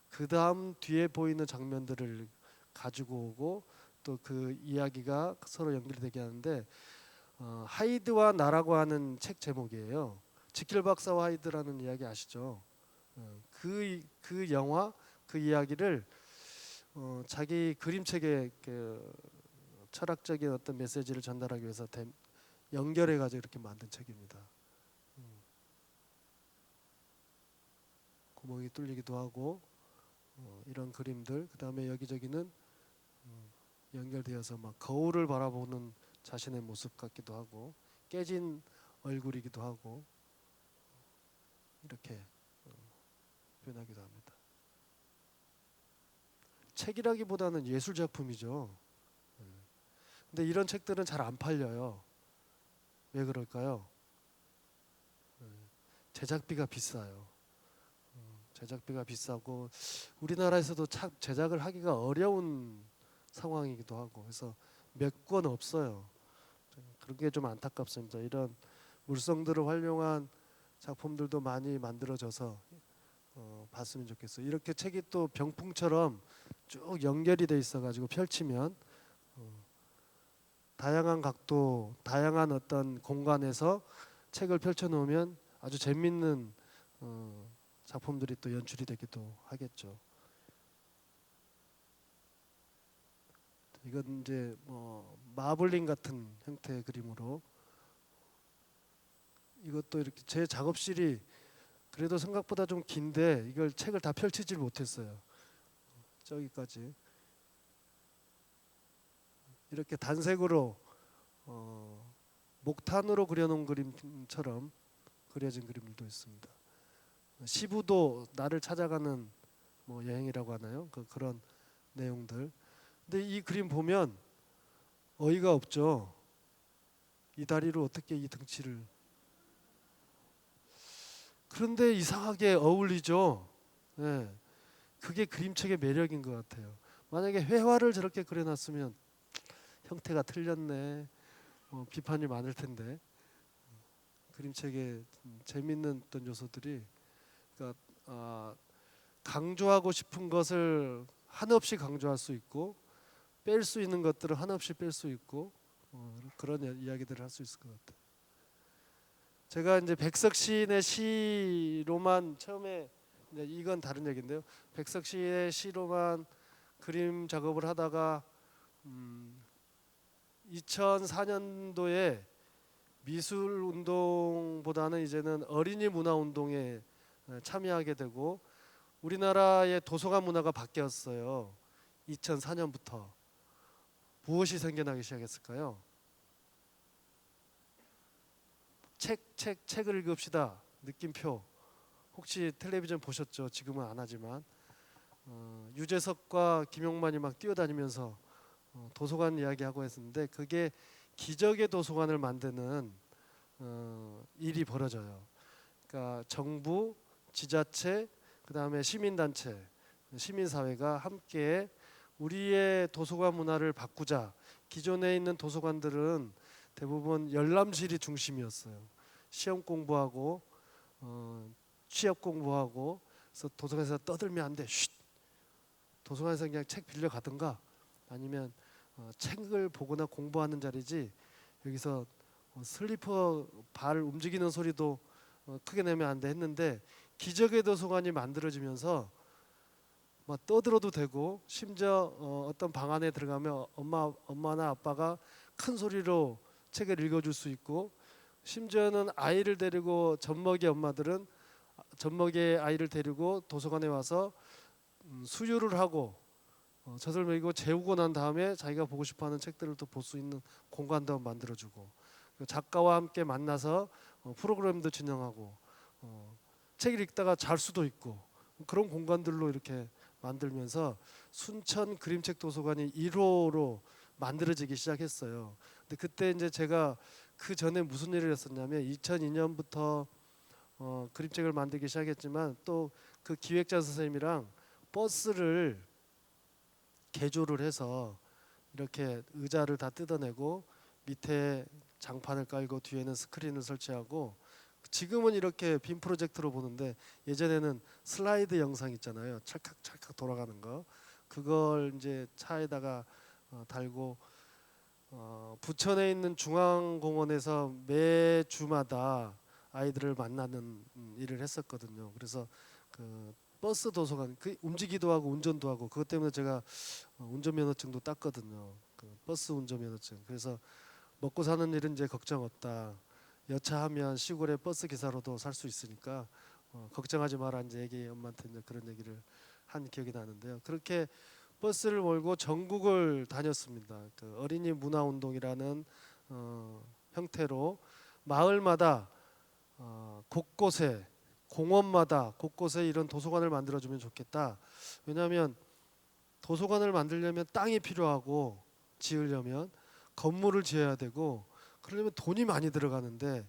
그 다음 뒤에 보이는 장면들을 가지고 오고 또 그 이야기가 서로 연결되게 하는데 하이드와 나라고 하는 책 제목이에요. 지킬 박사와 하이드라는 이야기 아시죠? 그 영화 그 이야기를 자기 그림책에 그 철학적인 어떤 메시지를 전달하기 위해서 연결해 가지고 이렇게 만든 책입니다. 구멍이 뚫리기도 하고 이런 그림들 그다음에 여기저기는 연결되어서 막 거울을 바라보는 자신의 모습 같기도 하고 깨진 얼굴이기도 하고 이렇게 표현하기도 합니다. 책이라기보다는 예술 작품이죠. 근데 이런 책들은 잘 안 팔려요. 왜 그럴까요? 제작비가 비싸요. 제작비가 비싸고 우리나라에서도 참 제작을 하기가 어려운 상황이기도 하고 그래서 몇 권 없어요. 그런 게 좀 안타깝습니다. 이런 물성들을 활용한 작품들도 많이 만들어져서 봤으면 좋겠어요. 이렇게 책이 또 병풍처럼 쭉 연결이 돼 있어가지고 펼치면 다양한 각도, 다양한 어떤 공간에서 책을 펼쳐놓으면 아주 재밌는 작품들이 또 연출이 되기도 하겠죠. 이건 이제 뭐 마블링 같은 형태의 그림으로 이것도 이렇게 제 작업실이 그래도 생각보다 좀 긴데 이걸 책을 다 펼치질 못했어요. 저기까지 이렇게 단색으로 목탄으로 그려놓은 그림처럼 그려진 그림들도 있습니다. 시부도 나를 찾아가는 뭐 여행이라고 하나요? 그런 내용들. 근데 이 그림 보면 어이가 없죠. 이 다리로 어떻게 이 등치를. 그런데 이상하게 어울리죠. 네. 그게 그림책의 매력인 것 같아요. 만약에 회화를 저렇게 그려놨으면 형태가 틀렸네. 비판이 많을 텐데 그림책의 재밌는 어떤 요소들이 그러니까 강조하고 싶은 것을 한없이 강조할 수 있고 뺄 수 있는 것들을 한없이 뺄 수 있고 그런 이야기들을 할 수 있을 것 같아요. 제가 이제 백석 시인의 시로만 처음에 이건 다른 얘기인데요. 백석 시의 시로만 그림 작업을 하다가 2004년도에 미술 운동보다는 이제는 어린이 문화 운동에 참여하게 되고 우리나라의 도서관 문화가 바뀌었어요. 2004년부터 무엇이 생겨나기 시작했을까요? 책을 읽읍시다. 느낌표. 혹시 텔레비전 보셨죠? 지금은 안 하지만 유재석과 김용만이 막 뛰어다니면서 도서관 이야기하고 했었는데 그게 기적의 도서관을 만드는 일이 벌어져요. 그러니까 정부, 지자체, 그다음에 시민단체, 시민사회가 함께 우리의 도서관 문화를 바꾸자. 기존에 있는 도서관들은 대부분 열람실이 중심이었어요. 시험 공부하고 취업 공부하고 그래서 도서관에서 떠들면 안 돼. 쉿. 도서관에서 그냥 책 빌려 가든가 아니면 책을 보거나 공부하는 자리지 여기서 슬리퍼 발 움직이는 소리도 크게 내면 안 돼 했는데 기적의 도서관이 만들어지면서 막 떠들어도 되고 심지어 어떤 방 안에 들어가면 엄마나 아빠가 큰 소리로 책을 읽어줄 수 있고 심지어는 아이를 데리고 젖먹이 엄마들은 젖먹이의 아이를 데리고 도서관에 와서 수유를 하고 젖을 먹이고 재우고 난 다음에 자기가 보고 싶어하는 책들을 또 볼 수 있는 공간도 만들어주고 작가와 함께 만나서 프로그램도 진행하고 책을 읽다가 잘 수도 있고 그런 공간들로 이렇게 만들면서 순천 그림책 도서관이 1호로 만들어지기 시작했어요. 근데 그때 이제 제가 그 전에 무슨 일을 했었냐면 2002년부터 그림책을 만들기 시작했지만 또 그 기획자 선생님이랑 버스를 개조를 해서 이렇게 의자를 다 뜯어내고 밑에 장판을 깔고 뒤에는 스크린을 설치하고 지금은 이렇게 빔 프로젝터로 보는데 예전에는 슬라이드 영상 있잖아요. 찰칵찰칵 돌아가는 거. 그걸 이제 차에다가 달고 부천에 있는 중앙공원에서 매 주마다 아이들을 만나는 일을 했었거든요. 그래서 그 버스 도서관 그 움직이기도 하고 운전도 하고 그것 때문에 제가 운전면허증도 땄거든요. 그 버스 운전면허증. 그래서 먹고 사는 일은 이제 걱정 없다. 여차하면 시골의 버스 기사로도 살 수 있으니까 걱정하지 마라 이제 엄마한테 이제 그런 얘기를 한 기억이 나는데요. 그렇게 버스를 몰고 전국을 다녔습니다. 그 어린이 문화운동이라는 형태로 마을마다 곳곳에 공원마다 곳곳에 이런 도서관을 만들어주면 좋겠다. 왜냐하면 도서관을 만들려면 땅이 필요하고 지으려면 건물을 지어야 되고 그러려면 돈이 많이 들어가는데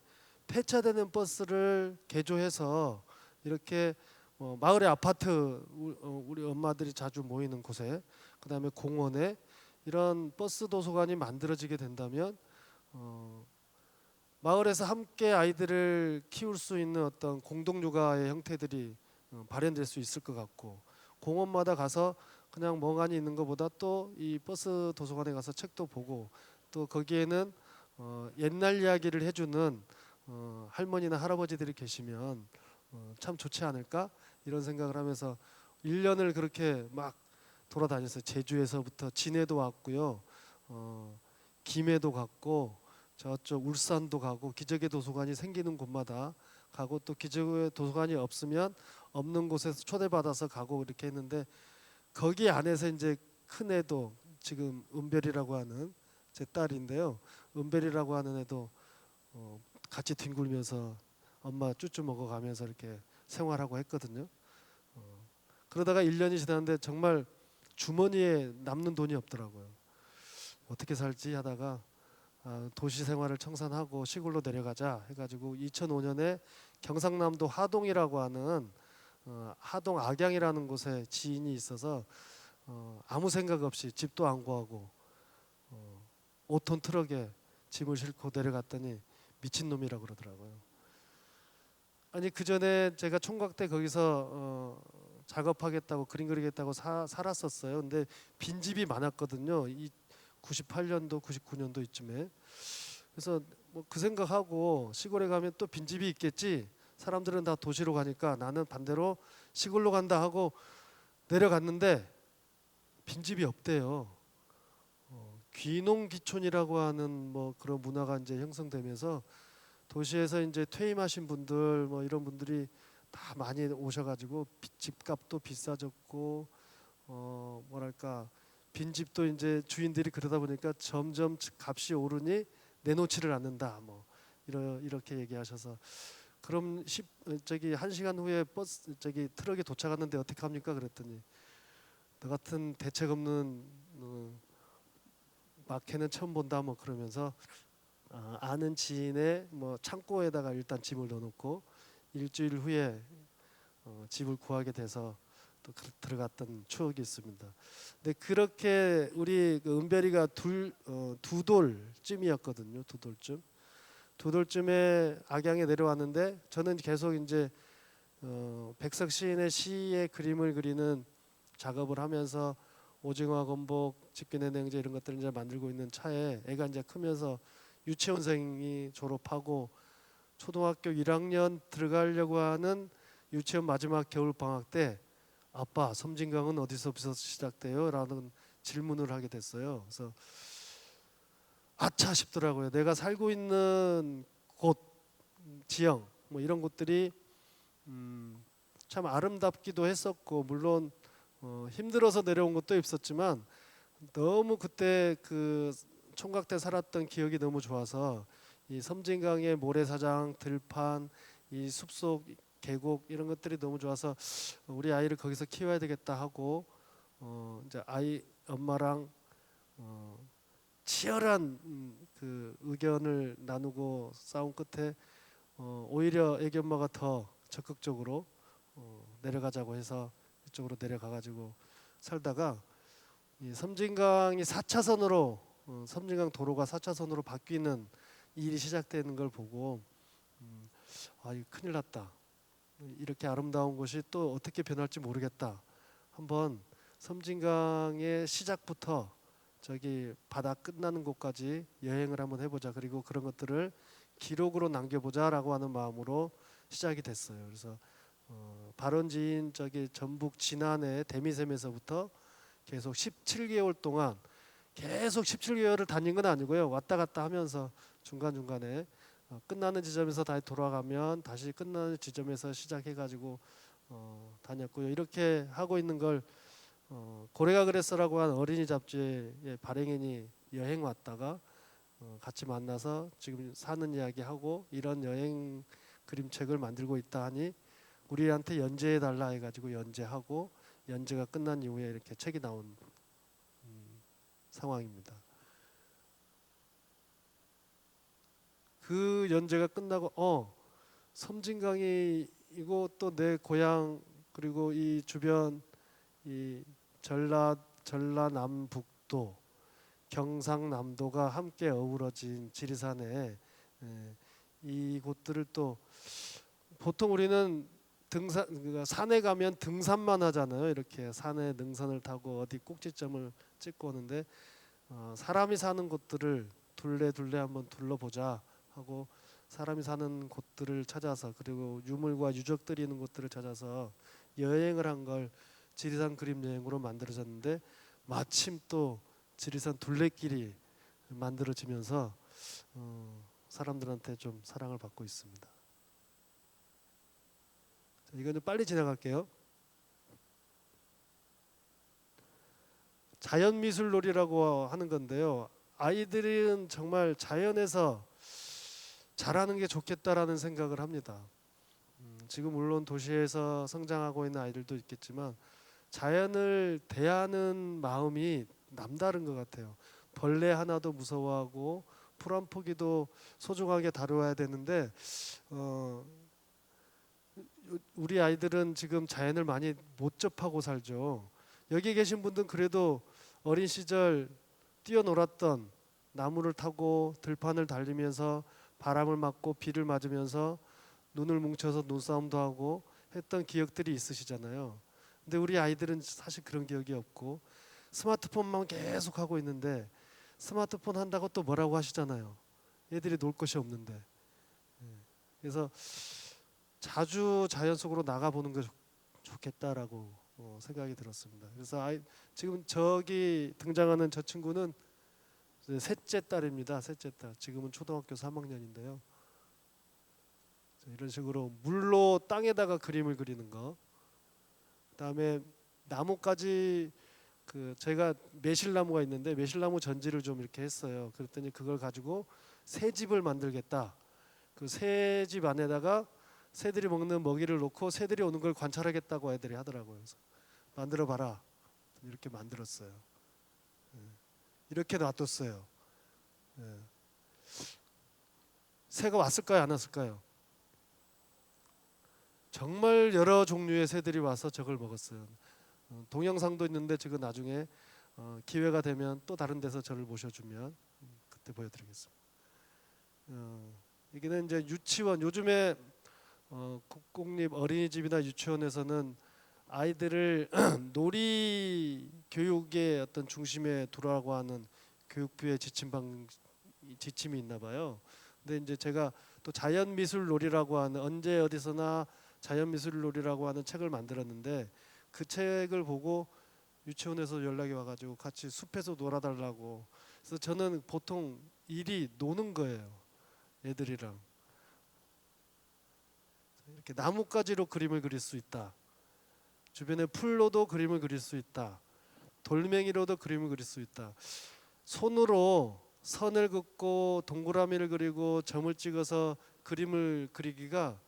폐차되는 버스를 개조해서 이렇게 마을의 아파트 우리 엄마들이 자주 모이는 곳에 그다음에 공원에 이런 버스 도서관이 만들어지게 된다면 마을에서 함께 아이들을 키울 수 있는 어떤 공동육아의 형태들이 발현될 수 있을 것 같고 공원마다 가서 그냥 멍하니 있는 것보다 또 이 버스 도서관에 가서 책도 보고 또 거기에는 옛날 이야기를 해주는 할머니나 할아버지들이 계시면 참 좋지 않을까 이런 생각을 하면서 1년을 그렇게 막 돌아다녔어요. 제주에서부터 진해도 왔고요. 김해도 갔고 저쪽 울산도 가고 기적의 도서관이 생기는 곳마다 가고 또 기적의 도서관이 없으면 없는 곳에서 초대받아서 가고 이렇게 했는데 거기 안에서 이제 큰 애도 지금 은별이라고 하는 제 딸인데요. 은별이라고 하는 애도 같이 뒹굴면서 엄마 쭈쭈 먹어가면서 이렇게 생활하고 했거든요. 그러다가 1년이 지났는데 정말 주머니에 남는 돈이 없더라고요. 어떻게 살지 하다가 도시 생활을 청산하고 시골로 내려가자 해가지고 2005년에 경상남도 하동이라고 하는 하동 악양이라는 곳에 지인이 있어서 아무 생각 없이 집도 안 구하고 5톤 트럭에 짐을 싣고 내려갔더니 미친놈이라고 그러더라고요. 아니 그 전에 제가 총각 때 거기서 작업하겠다고 그림 그리겠다고 살았었어요. 근데 빈집이 많았거든요. 이 98년도 99년도 이쯤에. 그래서 뭐 그 생각하고 시골에 가면 또 빈집이 있겠지. 사람들은 다 도시로 가니까 나는 반대로 시골로 간다 하고 내려갔는데 빈집이 없대요. 귀농귀촌이라고 하는 뭐 그런 문화가 이제 형성되면서 도시에서 이제 퇴임하신 분들 뭐 이런 분들이 다 많이 오셔가지고 집값도 비싸졌고 뭐랄까 빈집도 이제 주인들이 그러다 보니까 점점 값이 오르니 내놓지를 않는다 뭐 이렇게 얘기하셔서 그럼 저기 1시간 후에 버스 저기 트럭이 도착하는데 어떻게 합니까 그랬더니 너 같은 대책 없는 마케는 처음 본다 뭐 그러면서 아는 지인의 뭐 창고에다가 일단 짐을 넣어놓고 일주일 후에 집을 구하게 돼서 또 들어갔던 추억이 있습니다. 근데 그렇게 우리 그 은별이가 두 돌쯤이었거든요. 두 돌쯤에 악양에 내려왔는데 저는 계속 이제 백석 시인의 시의 그림을 그리는 작업을 하면서 오징어 건복, 집균의 냉제 이런 것들을 이제 만들고 있는 차에 애가 이제 크면서 유치원생이 졸업하고 초등학교 1학년 들어가려고 하는 유치원 마지막 겨울 방학 때 아빠 섬진강은 어디서부터 시작돼요? 라는 질문을 하게 됐어요. 그래서 아차 싶더라고요. 내가 살고 있는 곳, 지형 뭐 이런 곳들이 참 아름답기도 했었고 물론 힘들어서 내려온 것도 있었지만 너무 그때 그 총각 때 살았던 기억이 너무 좋아서 이 섬진강의 모래사장, 들판, 이 숲속 계곡 이런 것들이 너무 좋아서 우리 아이를 거기서 키워야 되겠다 하고 이제 아이 엄마랑 치열한 그 의견을 나누고 싸운 끝에 오히려 애기 엄마가 더 적극적으로 내려가자고 해서 이쪽으로 내려가가지고 살다가 이 섬진강이 4차선으로 섬진강 도로가 4차선으로 바뀌는 일이 시작되는 걸 보고 아 이거 큰일 났다. 이렇게 아름다운 곳이 또 어떻게 변할지 모르겠다. 한번 섬진강의 시작부터 저기 바다 끝나는 곳까지 여행을 한번 해보자. 그리고 그런 것들을 기록으로 남겨보자라고 하는 마음으로 시작이 됐어요. 그래서 발원지인 저기 전북 진안의 대미샘에서부터 계속 17개월 동안 계속 17개월을 다닌 건 아니고요. 왔다 갔다 하면서 중간중간에 끝나는 지점에서 다시 돌아가면 다시 끝나는 지점에서 시작해가지고 다녔고요. 이렇게 하고 있는 걸 고래가 그랬어라고 한 어린이 잡지의 발행인이 여행 왔다가 같이 만나서 지금 사는 이야기하고 이런 여행 그림책을 만들고 있다 하니 우리한테 연재해 달라 해가지고 연재하고 연재가 끝난 이후에 이렇게 책이 나온 상황입니다. 그 연재가 끝나고 섬진강이 이곳도 내 고향 그리고 이 주변 이 전라남북도 경상남도가 함께 어우러진 지리산에 이곳들을 또 보통 우리는 등산 그러니까 산에 가면 등산만 하잖아요. 이렇게 산에 능선을 타고 어디 꼭지점을 찍고 오는데 사람이 사는 곳들을 둘레 한번 둘러보자 하고 사람이 사는 곳들을 찾아서 그리고 유물과 유적들이 있는 곳들을 찾아서 여행을 한 걸 지리산 그림 여행으로 만들어졌는데 마침 또 지리산 둘레길이 만들어지면서 사람들한테 좀 사랑을 받고 있습니다. 자, 이거는 빨리 지나갈게요. 자연미술놀이라고 하는 건데요. 아이들은 정말 자연에서 잘하는 게 좋겠다라는 생각을 합니다. 지금 물론 도시에서 성장하고 있는 아이들도 있겠지만 자연을 대하는 마음이 남다른 것 같아요. 벌레 하나도 무서워하고 풀 한 포기도 소중하게 다루어야 되는데 우리 아이들은 지금 자연을 많이 못 접하고 살죠. 여기 계신 분들은 그래도 어린 시절 뛰어놀았던 나무를 타고 들판을 달리면서 바람을 맞고 비를 맞으면서 눈을 뭉쳐서 눈싸움도 하고 했던 기억들이 있으시잖아요. 근데 우리 아이들은 사실 그런 기억이 없고 스마트폰만 계속 하고 있는데 스마트폰 한다고 또 뭐라고 하시잖아요. 애들이 놀 곳이 없는데. 그래서 자주 자연 속으로 나가보는 게 좋겠다라고 생각이 들었습니다. 그래서 지금 저기 등장하는 저 친구는 셋째 딸입니다. 셋째 딸. 지금은 초등학교 3학년인데요. 이런 식으로 물로 땅에다가 그림을 그리는 거. 그다음에 나뭇가지 제가 매실나무가 있는데 매실나무 전지를 좀 이렇게 했어요. 그랬더니 그걸 가지고 새집을 만들겠다. 그 새집 안에다가 새들이 먹는 먹이를 놓고 새들이 오는 걸 관찰하겠다고 애들이 하더라고요. 그래서 만들어 봐라. 이렇게 만들었어요. 이렇게 놔뒀어요. 새가 왔을까요? 안 왔을까요? 정말 여러 종류의 새들이 와서 저걸 먹었어요. 동영상도 있는데 지금 나중에 기회가 되면 또 다른 데서 저를 모셔주면 그때 보여드리겠습니다. 여기는 이제 유치원. 요즘에 국공립 어린이집이나 유치원에서는 아이들을 놀이 교육의 어떤 중심에 두라고 하는 교육부의 지침이 있나 봐요. 근데 이제 제가 또 자연미술 놀이라고 하는 언제 어디서나 자연미술놀이라고 하는 책을 만들었는데 그 책을 보고 유치원에서 연락이 와가지고 같이 숲에서 놀아달라고. 그래서 저는 보통 일이 노는 거예요. 애들이랑 이렇게 나뭇가지로 그림을 그릴 수 있다. 주변에 풀로도 그림을 그릴 수 있다. 돌멩이로도 그림을 그릴 수 있다. 손으로 선을 긋고 동그라미를 그리고 점을 찍어서 그림을 그리기가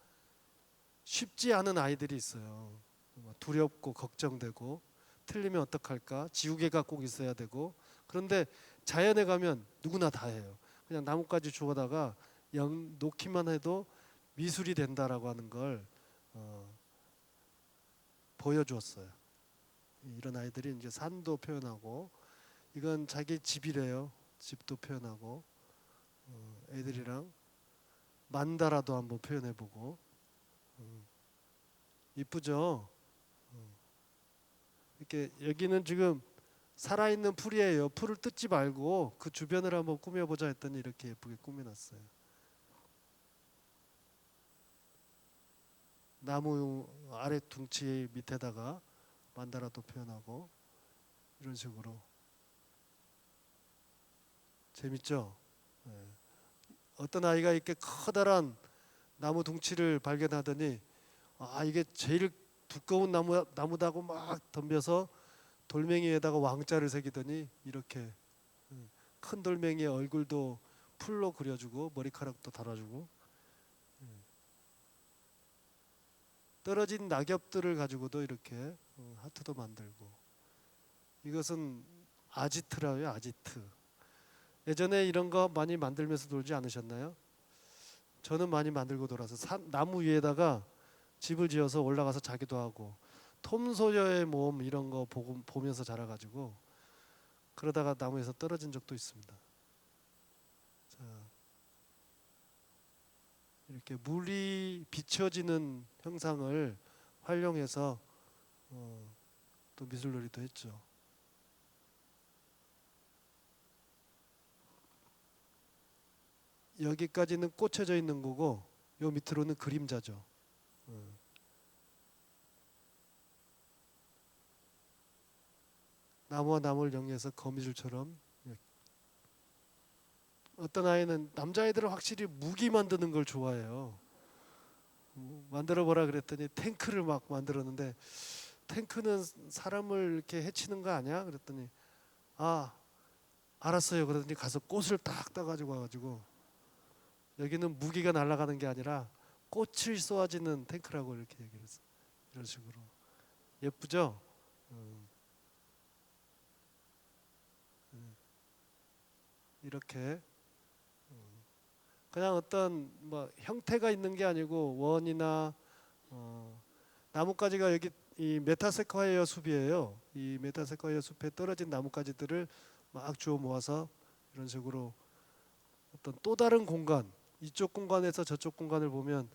쉽지 않은 아이들이 있어요. 두렵고 걱정되고 틀리면 어떡할까? 지우개가 꼭 있어야 되고. 그런데 자연에 가면 누구나 다 해요. 그냥 나뭇가지 주워다가 놓기만 해도 미술이 된다라고 하는 걸 보여주었어요. 이런 아이들이 이제 산도 표현하고, 이건 자기 집이래요. 집도 표현하고, 애들이랑 만다라도 한번 표현해보고. 이쁘죠? 이렇게 여기는 지금 살아있는 풀이에요. 풀을 뜯지 말고 그 주변을 한번 꾸며보자 했더니 이렇게 예쁘게 꾸며놨어요. 나무 아래 둥치 밑에다가 만다라도 표현하고 이런 식으로. 재밌죠? 네. 어떤 아이가 이렇게 커다란 나무 둥치를 발견하더니 이게 제일 두꺼운 나무다고 막 덤벼서 돌멩이에다가 왕자를 새기더니 이렇게 큰 돌멩이의 얼굴도 풀로 그려주고 머리카락도 달아주고, 떨어진 낙엽들을 가지고도 이렇게 하트도 만들고. 이것은 아지트라고요. 아지트. 예전에 이런 거 많이 만들면서 놀지 않으셨나요? 저는 많이 만들고 놀아서 나무 위에다가 집을 지어서 올라가서 자기도 하고, 톰 소여의 몸 이런 거 보면서 자라가지고 그러다가 나무에서 떨어진 적도 있습니다. 자, 이렇게 물이 비춰지는 형상을 활용해서 또 미술놀이도 했죠. 여기까지는 꽂혀져 있는 거고 요 밑으로는 그림자죠. 나무와 나무를 연결해서 거미줄처럼. 어떤 아이는, 남자아이들은 확실히 무기 만드는 걸 좋아해요. 만들어 보라 그랬더니 탱크를 막 만들었는데, 탱크는 사람을 이렇게 해치는 거 아니야? 그랬더니 알았어요. 그러더니 가서 꽃을 딱 따가지고 와가지고, 여기는 무기가 날아가는 게 아니라 꽃을 쏘아지는 탱크라고 이렇게 얘기를 했어. 이런 식으로. 예쁘죠? 이렇게 그냥 어떤 뭐 형태가 있는 게 아니고 원이나 나뭇가지가 여기 이 메타세콰이어 숲이에요. 이 메타세콰이어 숲에 떨어진 나뭇가지들을 막 주워 모아서 이런 식으로 어떤 또 다른 공간, 이쪽 공간에서 저쪽 공간을 보면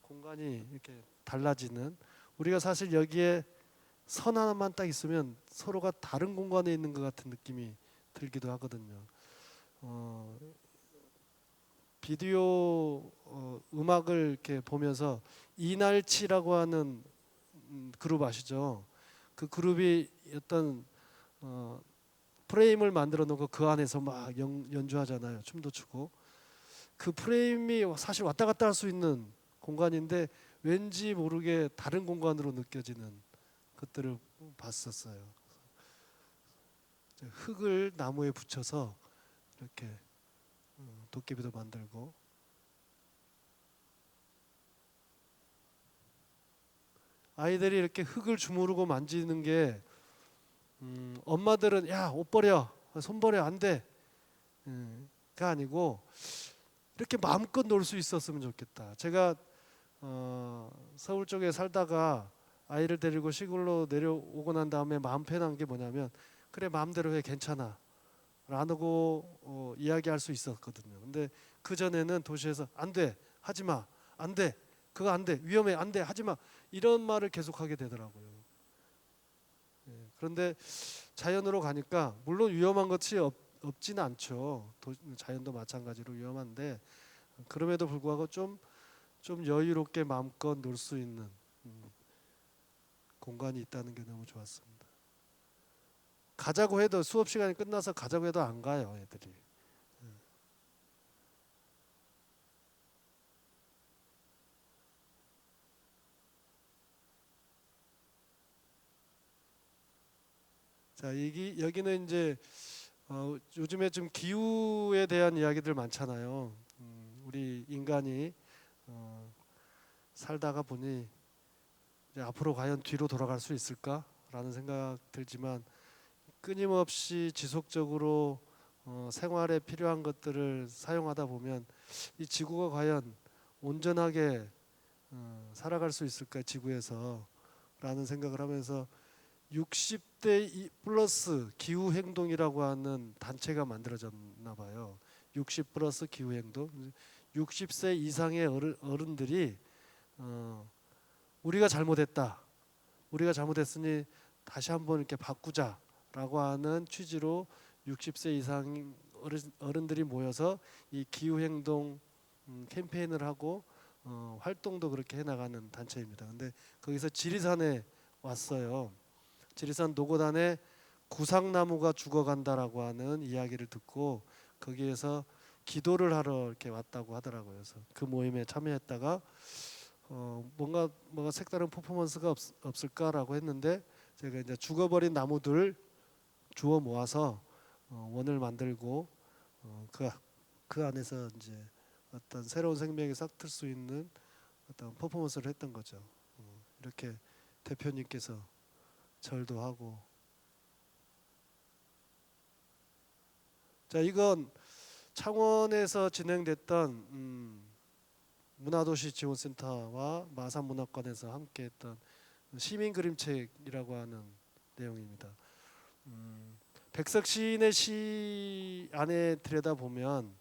공간이 이렇게 달라지는, 우리가 사실 여기에 선 하나만 딱 있으면 서로가 다른 공간에 있는 것 같은 느낌이 들기도 하거든요. 비디오 음악을 이렇게 보면서 이날치라고 하는 그룹 아시죠? 그 그룹이 어떤 프레임을 만들어 놓고 그 안에서 막 연주하잖아요. 춤도 추고. 그 프레임이 사실 왔다 갔다 할 수 있는 공간인데 왠지 모르게 다른 공간으로 느껴지는 것들을 봤었어요. 흙을 나무에 붙여서 이렇게 도깨비도 만들고. 아이들이 이렇게 흙을 주무르고 만지는 게 엄마들은 야, 옷 버려, 손 버려, 안 돼, 가 아니고 이렇게 마음껏 놀 수 있었으면 좋겠다. 제가 서울 쪽에 살다가 아이를 데리고 시골로 내려오고 난 다음에 마음 편한 게 뭐냐면, 그래 마음대로 해, 괜찮아 라고 이야기할 수 있었거든요. 근데 그 전에는 도시에서 안 돼, 하지 마, 안 돼, 그거 안 돼, 위험해, 안 돼, 하지 마, 이런 말을 계속하게 되더라고요. 그런데 자연으로 가니까 물론 위험한 것이 없지는 않죠. 자연도 마찬가지로 위험한데, 그럼에도 불구하고 좀 여유롭게 마음껏 놀 수 있는 공간이 있다는 게 너무 좋았습니다. 가자고 해도 수업 시간이 끝나서 가자고 해도 안 가요, 애들이. 자, 여기는 이제 요즘에 좀 기후에 대한 이야기들 많잖아요. 우리 인간이 살다가 보니 이제 앞으로 과연 뒤로 돌아갈 수 있을까라는 생각 들지만 끊임없이 지속적으로 생활에 필요한 것들을 사용하다 보면 이 지구가 과연 온전하게 살아갈 수 있을까 지구에서라는 생각을 하면서 60대 플러스 기후 행동이라고 하는 단체가 만들어졌나 봐요. 60 플러스 기후 행동. 60세 이상의 어른들이 우리가 잘못했다. 우리가 잘못했으니 다시 한번 이렇게 바꾸자라고 하는 취지로 60세 이상 어른들이 모여서 이 기후 행동 캠페인을 하고 활동도 그렇게 해나가는 단체입니다. 근데 거기서 지리산에 왔어요. 지리산 노고단에 구상나무가 죽어간다라고 하는 이야기를 듣고 거기에서 기도를 하러 이렇게 왔다고 하더라고요. 그래서 그 모임에 참여했다가 뭔가 색다른 퍼포먼스가 없을까라고 했는데 제가 이제 죽어버린 나무들 주워 모아서 원을 만들고 그 안에서 이제 어떤 새로운 생명이 싹틀 수 있는 어떤 퍼포먼스를 했던 거죠. 이렇게 대표님께서 절도 하고. 자, 이건 창원에서 진행됐던 문화도시 지원센터와 마산문화관에서 함께했던 시민 그림책이라고 하는 내용입니다. 백석 시인의 시 안에 들여다보면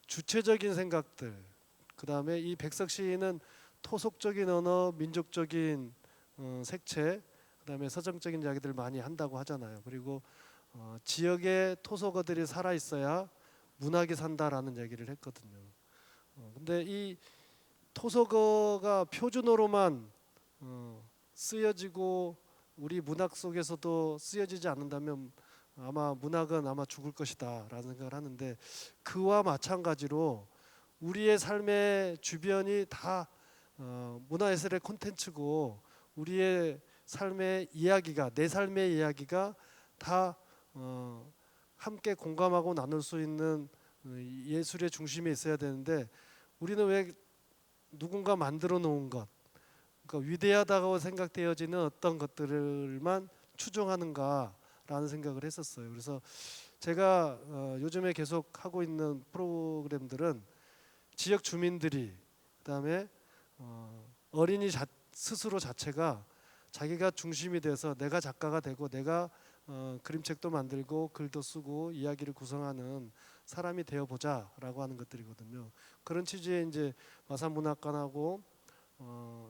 주체적인 생각들, 그 다음에 이 백석 시인은 토속적인 언어, 민족적인 색채, 그 다음에 서정적인 이야기들 많이 한다고 하잖아요. 그리고 지역의 토속어들이 살아 있어야 문학이 산다라는 얘기를 했거든요. 근데 이 토속어가 표준어로만 쓰여지고 우리 문학 속에서도 쓰여지지 않는다면 아마 문학은 아마 죽을 것이다라는 생각을 하는데 그와 마찬가지로 우리의 삶의 주변이 다 문화예술의 콘텐츠고 우리의 삶의 이야기가 내 삶의 이야기가 다 함께 공감하고 나눌 수 있는 예술의 중심에 있어야 되는데 우리는 왜 누군가 만들어 놓은 것, 그러니까 위대하다고 생각되어지는 어떤 것들만 추종하는가라는 생각을 했었어요. 그래서 제가 요즘에 계속 하고 있는 프로그램들은 지역 주민들이 그다음에 어린이 스스로 자체가 자기가 중심이 돼서 내가 작가가 되고 내가 그림책도 만들고 글도 쓰고 이야기를 구성하는 사람이 되어보자라고 하는 것들이거든요. 그런 취지에 이제 마산문학관하고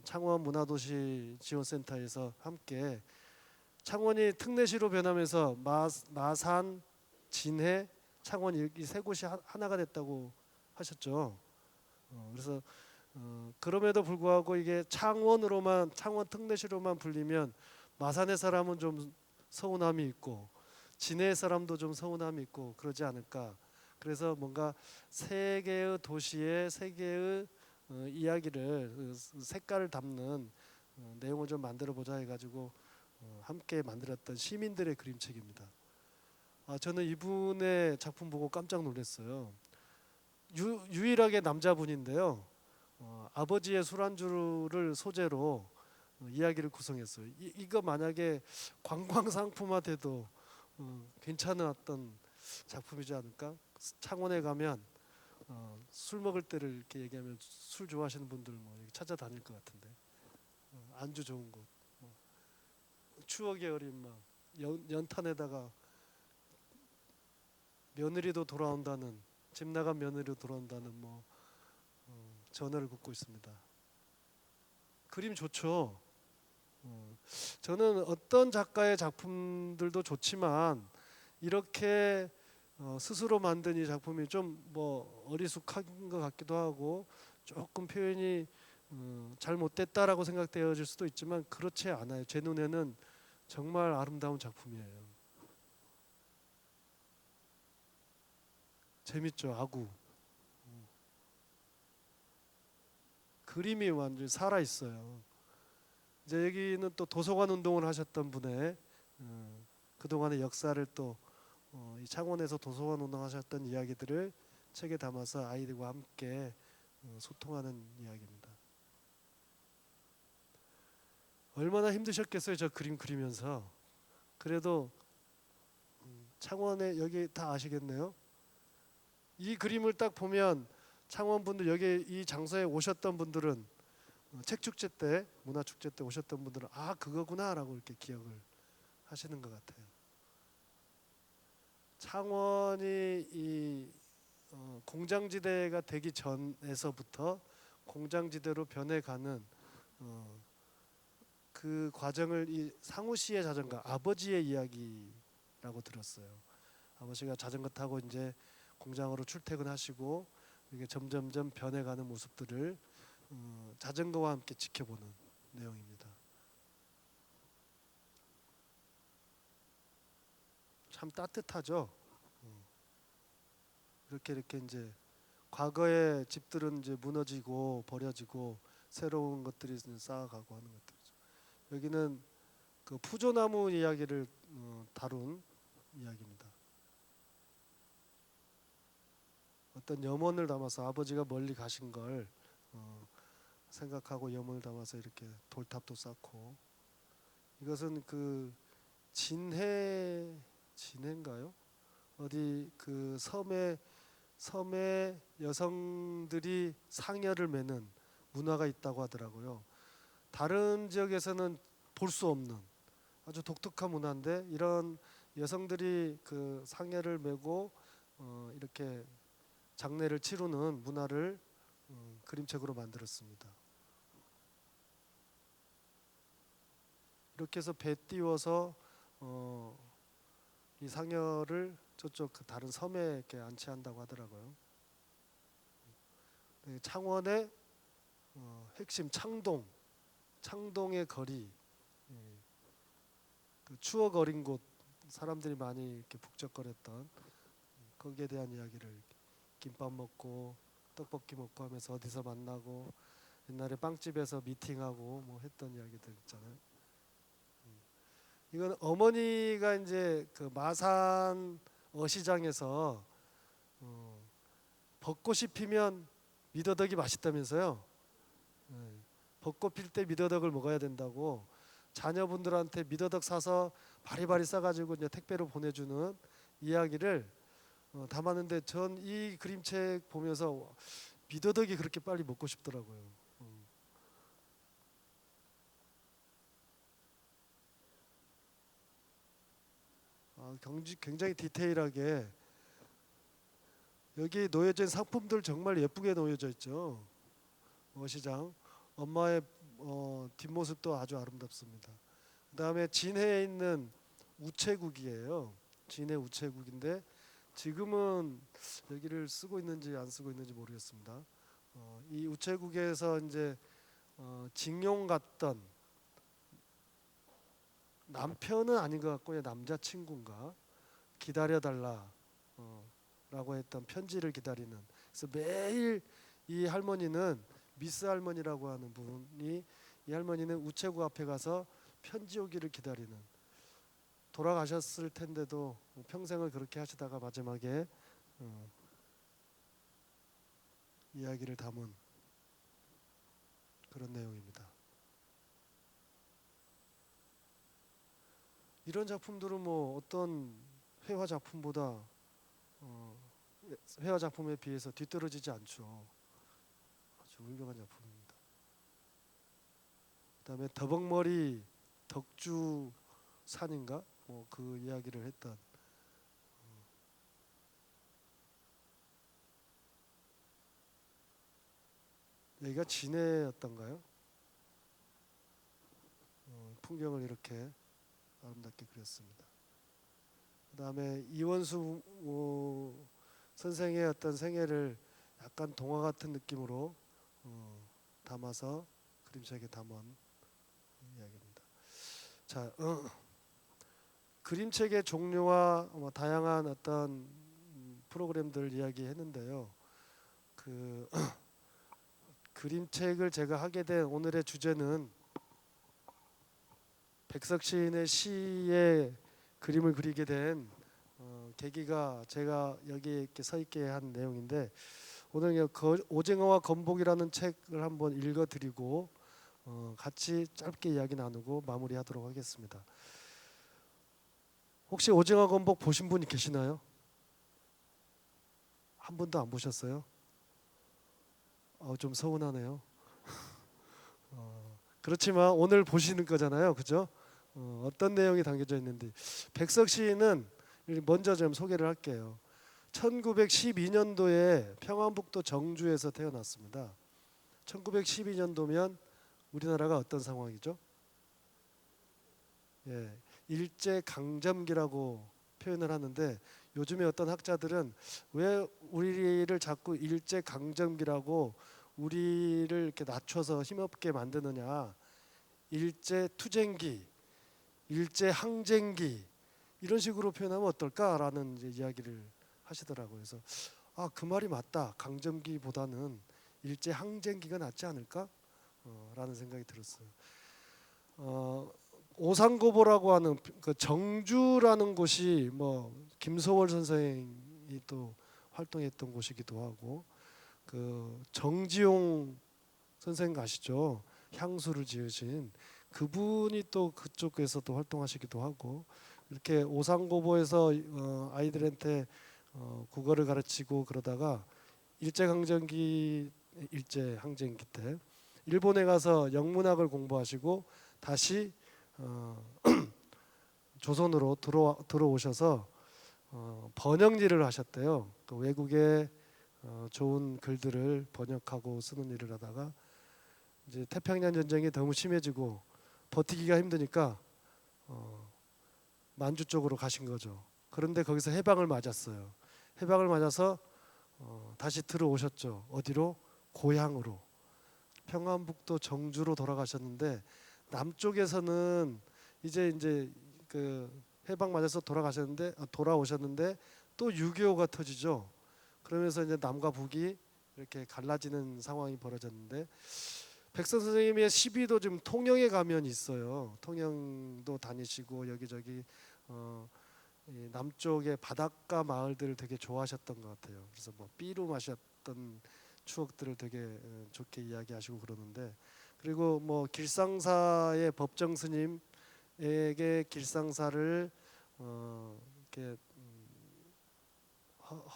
창원 문화도시 지원센터에서 함께 창원이 특례시로 변하면서 마산, 진해, 창원 이 세 곳이 하나가 됐다고 하셨죠. 그래서 그럼에도 불구하고 이게 창원 특례시로만 불리면 마산의 사람은 좀 서운함이 있고 진해의 사람도 좀 서운함이 있고 그러지 않을까. 그래서 뭔가 세 개의 도시의 세 개의 이야기를 색깔을 담는 내용을 좀 만들어 보자 해가지고 함께 만들었던 시민들의 그림책입니다. 저는 이분의 작품 보고 깜짝 놀랐어요. 유일하게 남자분인데요. 아버지의 술안주를 소재로 이야기를 구성했어요. 이거 만약에 관광 상품화돼도 괜찮은 어떤 작품이지 않을까? 창원에 가면 술 먹을 때를 이렇게 얘기하면 술 좋아하시는 분들 뭐 찾아다닐 것 같은데 안주 좋은 곳, 추억의 어린 막 연탄에다가 며느리도 돌아온다는 집 나간 며느리도 돌아온다는 전어를 굽고 있습니다. 그림 좋죠. 저는 어떤 작가의 작품들도 좋지만 이렇게 스스로 만든 이 작품이 좀 어리숙한 것 같기도 하고 조금 표현이 잘못됐다라고 생각되어질 수도 있지만 그렇지 않아요. 제 눈에는 정말 아름다운 작품이에요. 재밌죠, 아구. 그림이 완전히 살아 있어요. 이제 여기는 또 도서관 운동을 하셨던 분의 그동안의 역사를 또 이 창원에서 도서관 운동하셨던 이야기들을 책에 담아서 아이들과 함께 소통하는 이야기입니다. 얼마나 힘드셨겠어요, 저 그림 그리면서. 그래도 창원에 여기 다 아시겠네요. 이 그림을 딱 보면 창원 분들 여기 이 장소에 오셨던 분들은 책 축제 때 문화 축제 때 오셨던 분들은 아 그거구나라고 이렇게 기억을 하시는 것 같아요. 창원이 이 공장지대가 되기 전에서부터 공장지대로 변해가는 그 과정을 이 상우 씨의 자전거 아버지의 이야기라고 들었어요. 아버지가 자전거 타고 이제 공장으로 출퇴근하시고 이게 점점점 변해가는 모습들을 자전거와 함께 지켜보는 내용입니다. 참 따뜻하죠. 이렇게 이제 과거의 집들은 이제 무너지고 버려지고 새로운 것들이 쌓아가고 하는 것들이죠. 여기는 그 푸조나무 이야기를 다룬 이야기입니다. 어떤 염원을 담아서 아버지가 멀리 가신 걸 생각하고 염원을 담아서 이렇게 돌탑도 쌓고 이것은 그 진해인가요? 어디 그 섬에 여성들이 상여를 매는 문화가 있다고 하더라고요. 다른 지역에서는 볼 수 없는 아주 독특한 문화인데 이런 여성들이 그 상여를 매고 이렇게 장례를 치르는 문화를 그림책으로 만들었습니다. 이렇게 해서 배 띄워서 이 상여를 저쪽 그 다른 섬에 이렇게 안치한다고 하더라고요. 창원의 핵심 창동의 거리, 그 추억 어린 곳, 사람들이 많이 이렇게 북적거렸던 거기에 대한 이야기를 김밥 먹고 떡볶이 먹고 하면서 어디서 만나고 옛날에 빵집에서 미팅하고 뭐 했던 이야기들 있잖아요. 이건 어머니가 이제 그 마산 어시장에서 벚꽃이 피면 미더덕이 맛있다면서요. 네. 벚꽃 필 때 미더덕을 먹어야 된다고 자녀분들한테 미더덕 사서 바리바리 싸가지고 이제 택배로 보내주는 이야기를 담았는데 전 이 그림책 보면서 미더덕이 그렇게 빨리 먹고 싶더라고요. 굉장히 디테일하게 여기 놓여진 상품들 정말 예쁘게 놓여져 있죠. 시장 엄마의 뒷모습도 아주 아름답습니다. 그다음에 진해에 있는 우체국이에요. 진해 우체국인데 지금은 여기를 쓰고 있는지 안 쓰고 있는지 모르겠습니다. 이 우체국에서 이제 징용 갔던 남편은 아닌 것 같고요. 남자친구인가 기다려달라 라고 했던 편지를 기다리는. 그래서 매일 이 할머니는 미스 할머니라고 하는 분이 이 할머니는 우체국 앞에 가서 편지 오기를 기다리는. 돌아가셨을 텐데도 평생을 그렇게 하시다가 마지막에 이야기를 담은 그런 내용입니다. 이런 작품들은 뭐 어떤 회화 작품보다 회화 작품에 비해서 뒤떨어지지 않죠. 아주 훌륭한 작품입니다. 그다음에 더벅머리 덕주산인가 뭐 그 이야기를 했던 여기가 진해였던가요? 풍경을 이렇게 아름답게 그렸습니다. 그다음에 이원수 선생의 어떤 생애를 약간 동화 같은 느낌으로 담아서 그림책에 담은 이야기입니다. 자, 그림책의 종류와 뭐 다양한 어떤 프로그램들 이야기했는데요. 그 그림책을 제가 하게 된 오늘의 주제는 백석 시인의 시에 그림을 그리게 된 계기가 제가 여기에 이렇게 서 있게 한 내용인데, 오늘 오징어와 건복이라는 책을 한번 읽어드리고 같이 짧게 이야기 나누고 마무리하도록 하겠습니다. 혹시 오징어 건복 보신 분이 계시나요? 한 분도 안 보셨어요? 좀 서운하네요. 그렇지만 오늘 보시는 거잖아요, 그죠? 어떤 내용이 담겨져 있는지. 백석 시인은 먼저 좀 소개를 할게요. 1912년도에 평안북도 정주에서 태어났습니다. 1912년도면 우리나라가 어떤 상황이죠? 예, 일제 강점기라고 표현을 하는데, 요즘에 어떤 학자들은 왜 우리를 자꾸 일제 강점기라고 우리를 이렇게 낮춰서 힘없게 만드느냐, 일제 투쟁기, 일제 항쟁기 이런 식으로 표현하면 어떨까라는 이제 이야기를 하시더라고요. 그래서 그 말이 맞다. 강점기보다는 일제 항쟁기가 낫지 않을까? 라는 생각이 들었어요. 오산고보라고 하는 그 정주라는 곳이 뭐 김소월 선생이 또 활동했던 곳이기도 하고, 그 정지용 선생 아시죠? 향수를 지으신 그분이 또 그쪽에서도 활동하시기도 하고, 이렇게 오산고보에서 아이들한테 국어를 가르치고 그러다가 일제 항쟁기 때 일본에 가서 영문학을 공부하시고 다시 조선으로 들어오셔서 번역 일을 하셨대요. 그 외국의 좋은 글들을 번역하고 쓰는 일을 하다가 이제 태평양 전쟁이 너무 심해지고 버티기가 힘드니까 만주 쪽으로 가신 거죠. 그런데 거기서 해방을 맞았어요. 해방을 맞아서 다시 들어오셨죠. 어디로? 고향으로. 평안북도 정주로 돌아가셨는데, 남쪽에서는 이제 그 해방 맞아서 돌아오셨는데 또 6.25가 터지죠. 그러면서 이제 남과 북이 이렇게 갈라지는 상황이 벌어졌는데, 백선 선생님의 시비도 좀 통영에 가면 있어요. 통영도 다니시고 여기저기 이 남쪽의 바닷가 마을들을 되게 좋아하셨던 것 같아요. 그래서 뭐 삐로 마셨던 추억들을 되게 좋게 이야기하시고 그러는데, 그리고 뭐 길상사의 법정 스님에게 길상사를 이렇게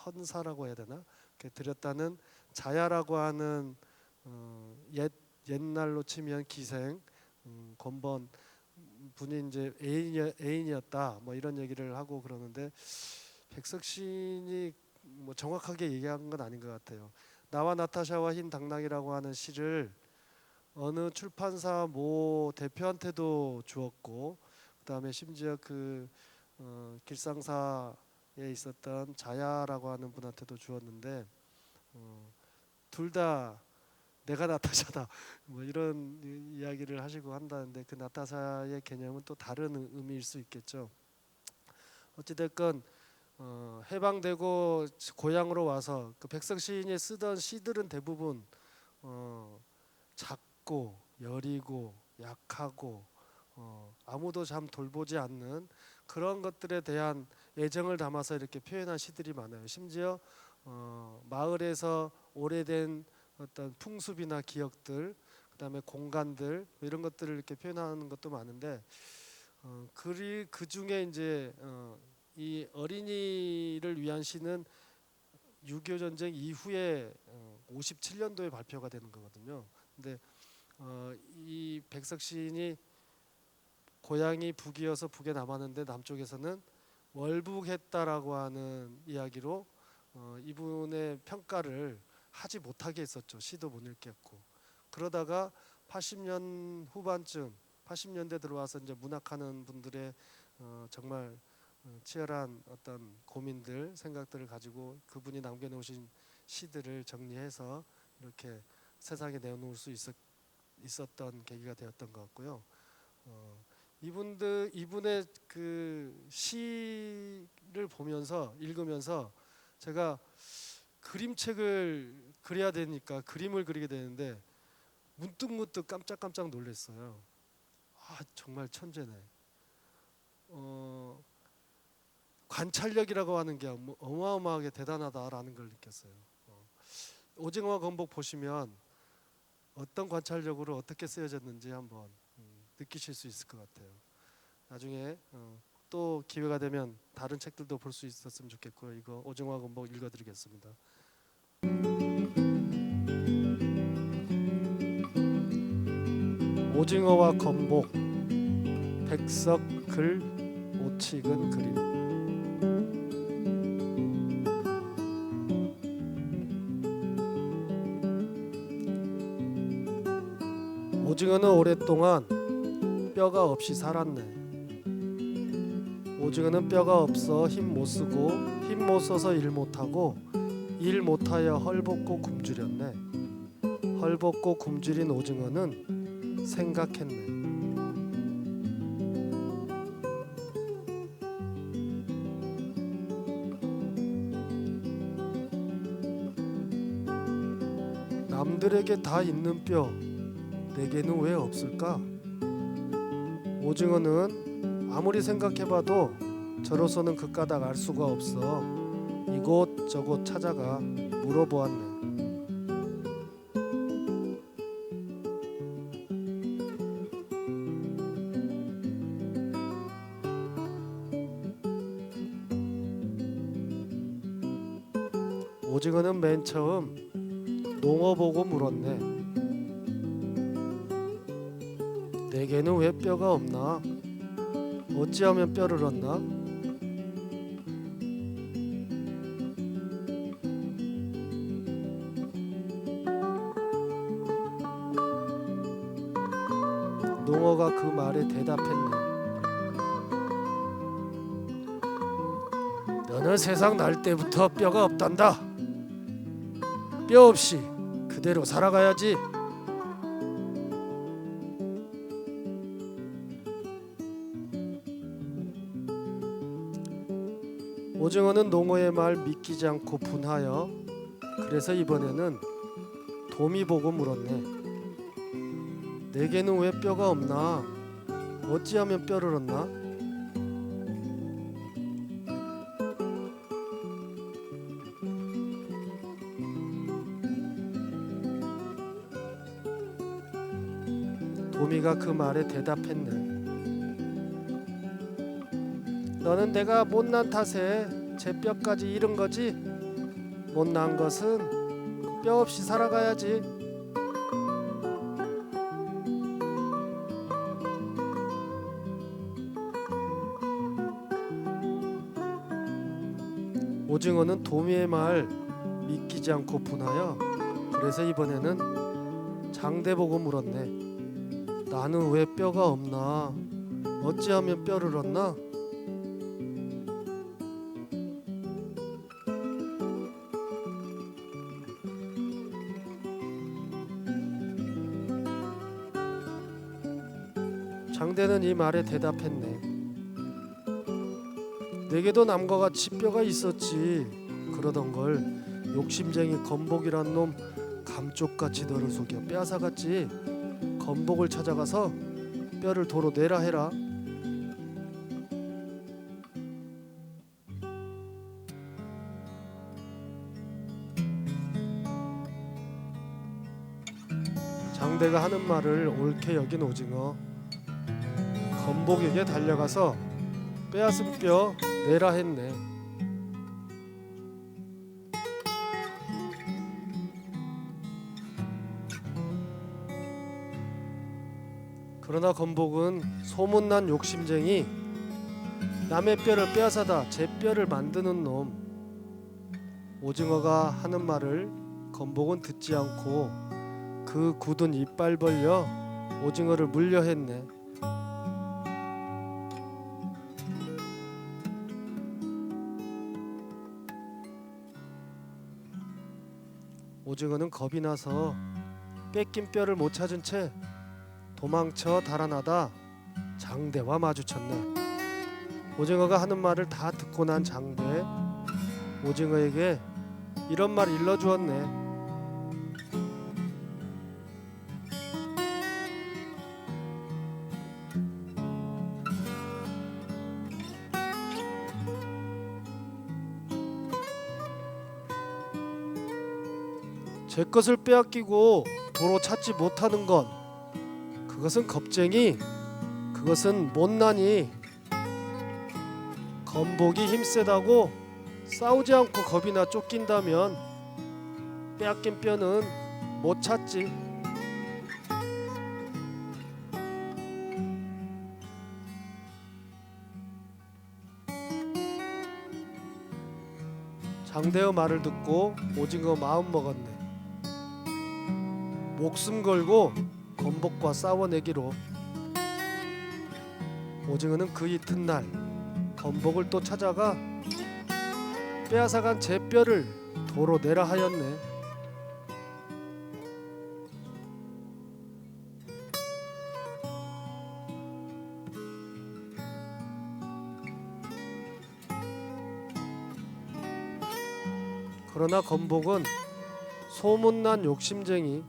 헌사라고 해야 되나? 이렇게 드렸다는 자야라고 하는 옛날로 치면 기생 권번 분이 이제 애인이었다 뭐 이런 얘기를 하고 그러는데, 백석신이 뭐 정확하게 얘기한 건 아닌 것 같아요. 나와 나타샤와 흰 당나귀라고 하는 시를 어느 출판사 모 대표한테도 주었고, 그다음에 심지어 그 길상사에 있었던 자야라고 하는 분한테도 주었는데, 둘 다 내가 나타샤다 뭐 이런 이야기를 하시고 한다는데, 그 나타샤의 개념은 또 다른 의미일 수 있겠죠. 어찌됐건 해방되고 고향으로 와서 그 백석 시인이 쓰던 시들은 대부분 작고 여리고 약하고 아무도 참 돌보지 않는 그런 것들에 대한 애정을 담아서 이렇게 표현한 시들이 많아요. 심지어 마을에서 오래된 어떤 풍습이나 기억들, 그다음에 공간들 이런 것들을 이렇게 표현하는 것도 많은데, 그 중에 이제 이 어린이를 위한 시는 6.25 전쟁 이후에 57년도에 발표가 되는 거거든요. 근데 이 백석 시인이 고향이 북이어서 북에 남았는데 남쪽에서는 월북했다라고 하는 이야기로 이분의 평가를 하지 못하게 했었죠. 시도 못 읽겠고. 그러다가 80년 후반쯤 80년대 들어와서 이제 문학하는 분들의 정말 치열한 어떤 고민들 생각들을 가지고 그분이 남겨놓으신 시들을 정리해서 이렇게 세상에 내놓을 수 있었던 계기가 되었던 것 같고요. 이분의 그 시를 보면서 읽으면서 제가 그림책을 그려야 되니까 그림을 그리게 되는데 문득 깜짝깜짝 놀랐어요. 아, 정말 천재네. 관찰력이라고 하는 게 어마어마하게 대단하다라는 걸 느꼈어요. 오징어와 건복 보시면 어떤 관찰력으로 어떻게 쓰여졌는지 한번 느끼실 수 있을 것 같아요. 나중에 또 기회가 되면 다른 책들도 볼 수 있었으면 좋겠고요. 이거 오징어와 건복 읽어드리겠습니다. 오징어와 건복, 백석 글, 오칙은 그림. 오징어는 오랫동안 뼈가 없이 살았네. 오징어는 뼈가 없어 힘 못 쓰고 힘 못 써서 일 못하고 일 못하여 헐벗고 굶주렸네. 헐벗고 굶주린 오징어는 생각했네. 남들에게 다 있는 뼈 내게는 왜 없을까? 오징어는 아무리 생각해봐도 저로서는 그 까닭 알 수가 없어 이곳저곳 찾아가 물어보았네. 오징어는 맨 처음 농어 보고 물었네. 내게는 왜 뼈가 없나? 어찌하면 뼈를 얻나? 농어가 그 말에 대답했네. 너는 세상 날 때부터 뼈가 없단다. 뼈 없이 그대로 살아가야지. 오징어는 농어의 말 믿기지 않고 분하여 그래서 이번에는 도미 보고 물었네. 내게는 왜 뼈가 없나? 어찌하면 뼈를 얻나? 도미가 그 말에 대답했네. 너는 내가 못난 탓에 제 뼈까지 잃은 거지? 못난 것은 뼈 없이 살아가야지. 오징어는 도미의 말 믿기지 않고 분하여 그래서 이번에는 장대 보고 물었네. 나는 왜 뼈가 없나? 어찌하면 뼈를 얻나? 장대는 이 말에 대답했네. 내게도 남과 같이 뼈가 있었지. 그러던 걸 욕심쟁이 건복이란 놈 감쪽같이 너를 속여 빼앗아갔지. 건복을 찾아가서 뼈를 도로 내라 해라. 장대가 하는 말을 옳게 여긴 오징어 건복에게 달려가서 빼앗은 뼈 내라 했네. 그러나 건복은 소문난 욕심쟁이 남의 뼈를 빼앗아다 제 뼈를 만드는 놈. 오징어가 하는 말을 건복은 듣지 않고 그 굳은 이빨 벌려 오징어를 물려 했네. 오징어는 겁이 나서 뺏긴 뼈를 못 찾은 채 도망쳐 달아나다 장대와 마주쳤네. 오징어가 하는 말을 다 듣고 난 장대, 오징어에게 이런 말 일러주었네. 제 것을 빼앗기고 도로 찾지 못하는 건 그것은 겁쟁이, 그것은 못나니, 건복이 힘세다고 싸우지 않고 겁이나 쫓긴다면 빼앗긴 뼈는 못 찾지. 장대의 말을 듣고 오징어 마음 먹었네. 목숨 걸고 건복과 싸워내기로. 오징어는 그 이튿날 건복을 또 찾아가 빼앗아간 제 뼈를 도로 내라 하였네. 그러나 건복은 소문난 욕심쟁이,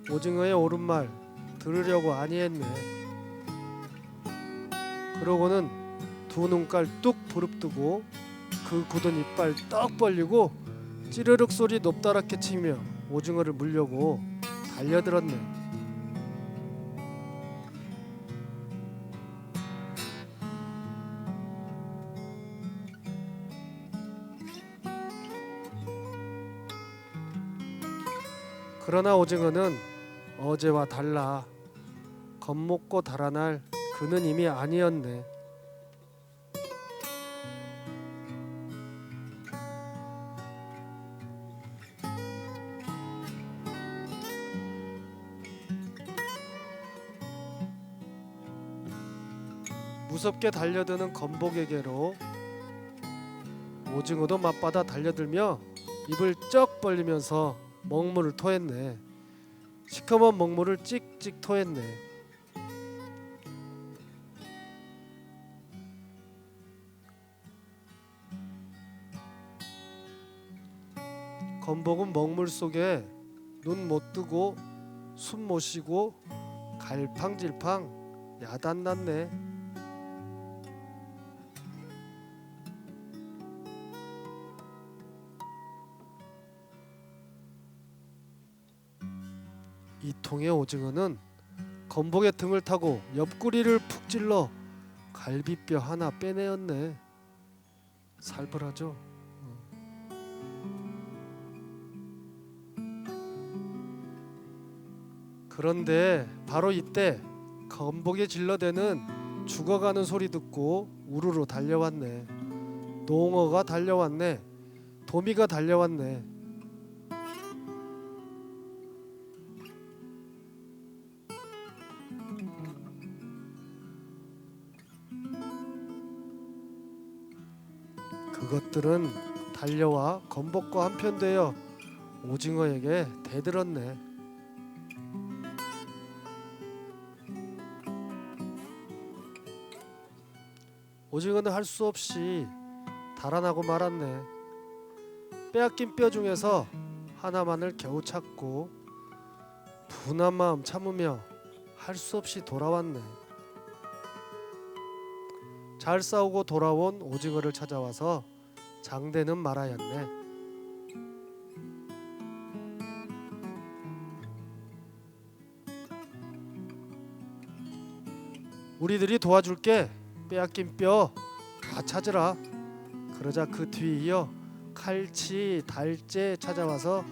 오징어의 옳은 말 들으려고 아니했네. 그러고는 두 눈깔 뚝 부릅뜨고 그 굳은 이빨 떡 벌리고 찌르륵 소리 높다랗게 치며 오징어를 물려고 달려들었네. 그러나 오징어는 어제와 달라 겁먹고 달아날 그는 이미 아니었네. 무섭게 달려드는 건복에게로 오징어도 맞받아 달려들며 입을 쩍 벌리면서 먹물을 토했네. 시커먼 먹물을 찍찍 토했네. 건복은 먹물 속에 눈 못 뜨고 숨 못 쉬고 갈팡질팡 야단났네. 이 통의 오징어는 건복의 등을 타고 옆구리를 푹 찔러 갈비뼈 하나 빼내었네. 살벌하죠. 그런데 바로 이때 건복의 질러대는 죽어가는 소리 듣고 우르르 달려왔네. 농어가 달려왔네. 도미가 달려왔네. 그것들은 달려와 건복과 한편 되어 오징어에게 대들었네. 오징어는 할 수 없이 달아나고 말았네. 빼앗긴 뼈 중에서 하나만을 겨우 찾고 분한 마음 참으며 할 수 없이 돌아왔네. 잘 싸우고 돌아온 오징어를 찾아와서 장대는 말하였네. 우리들이 도와줄게. 빼앗긴 뼈 다 찾으라. 그러자 그 뒤이어 칼치, 달재 찾아와서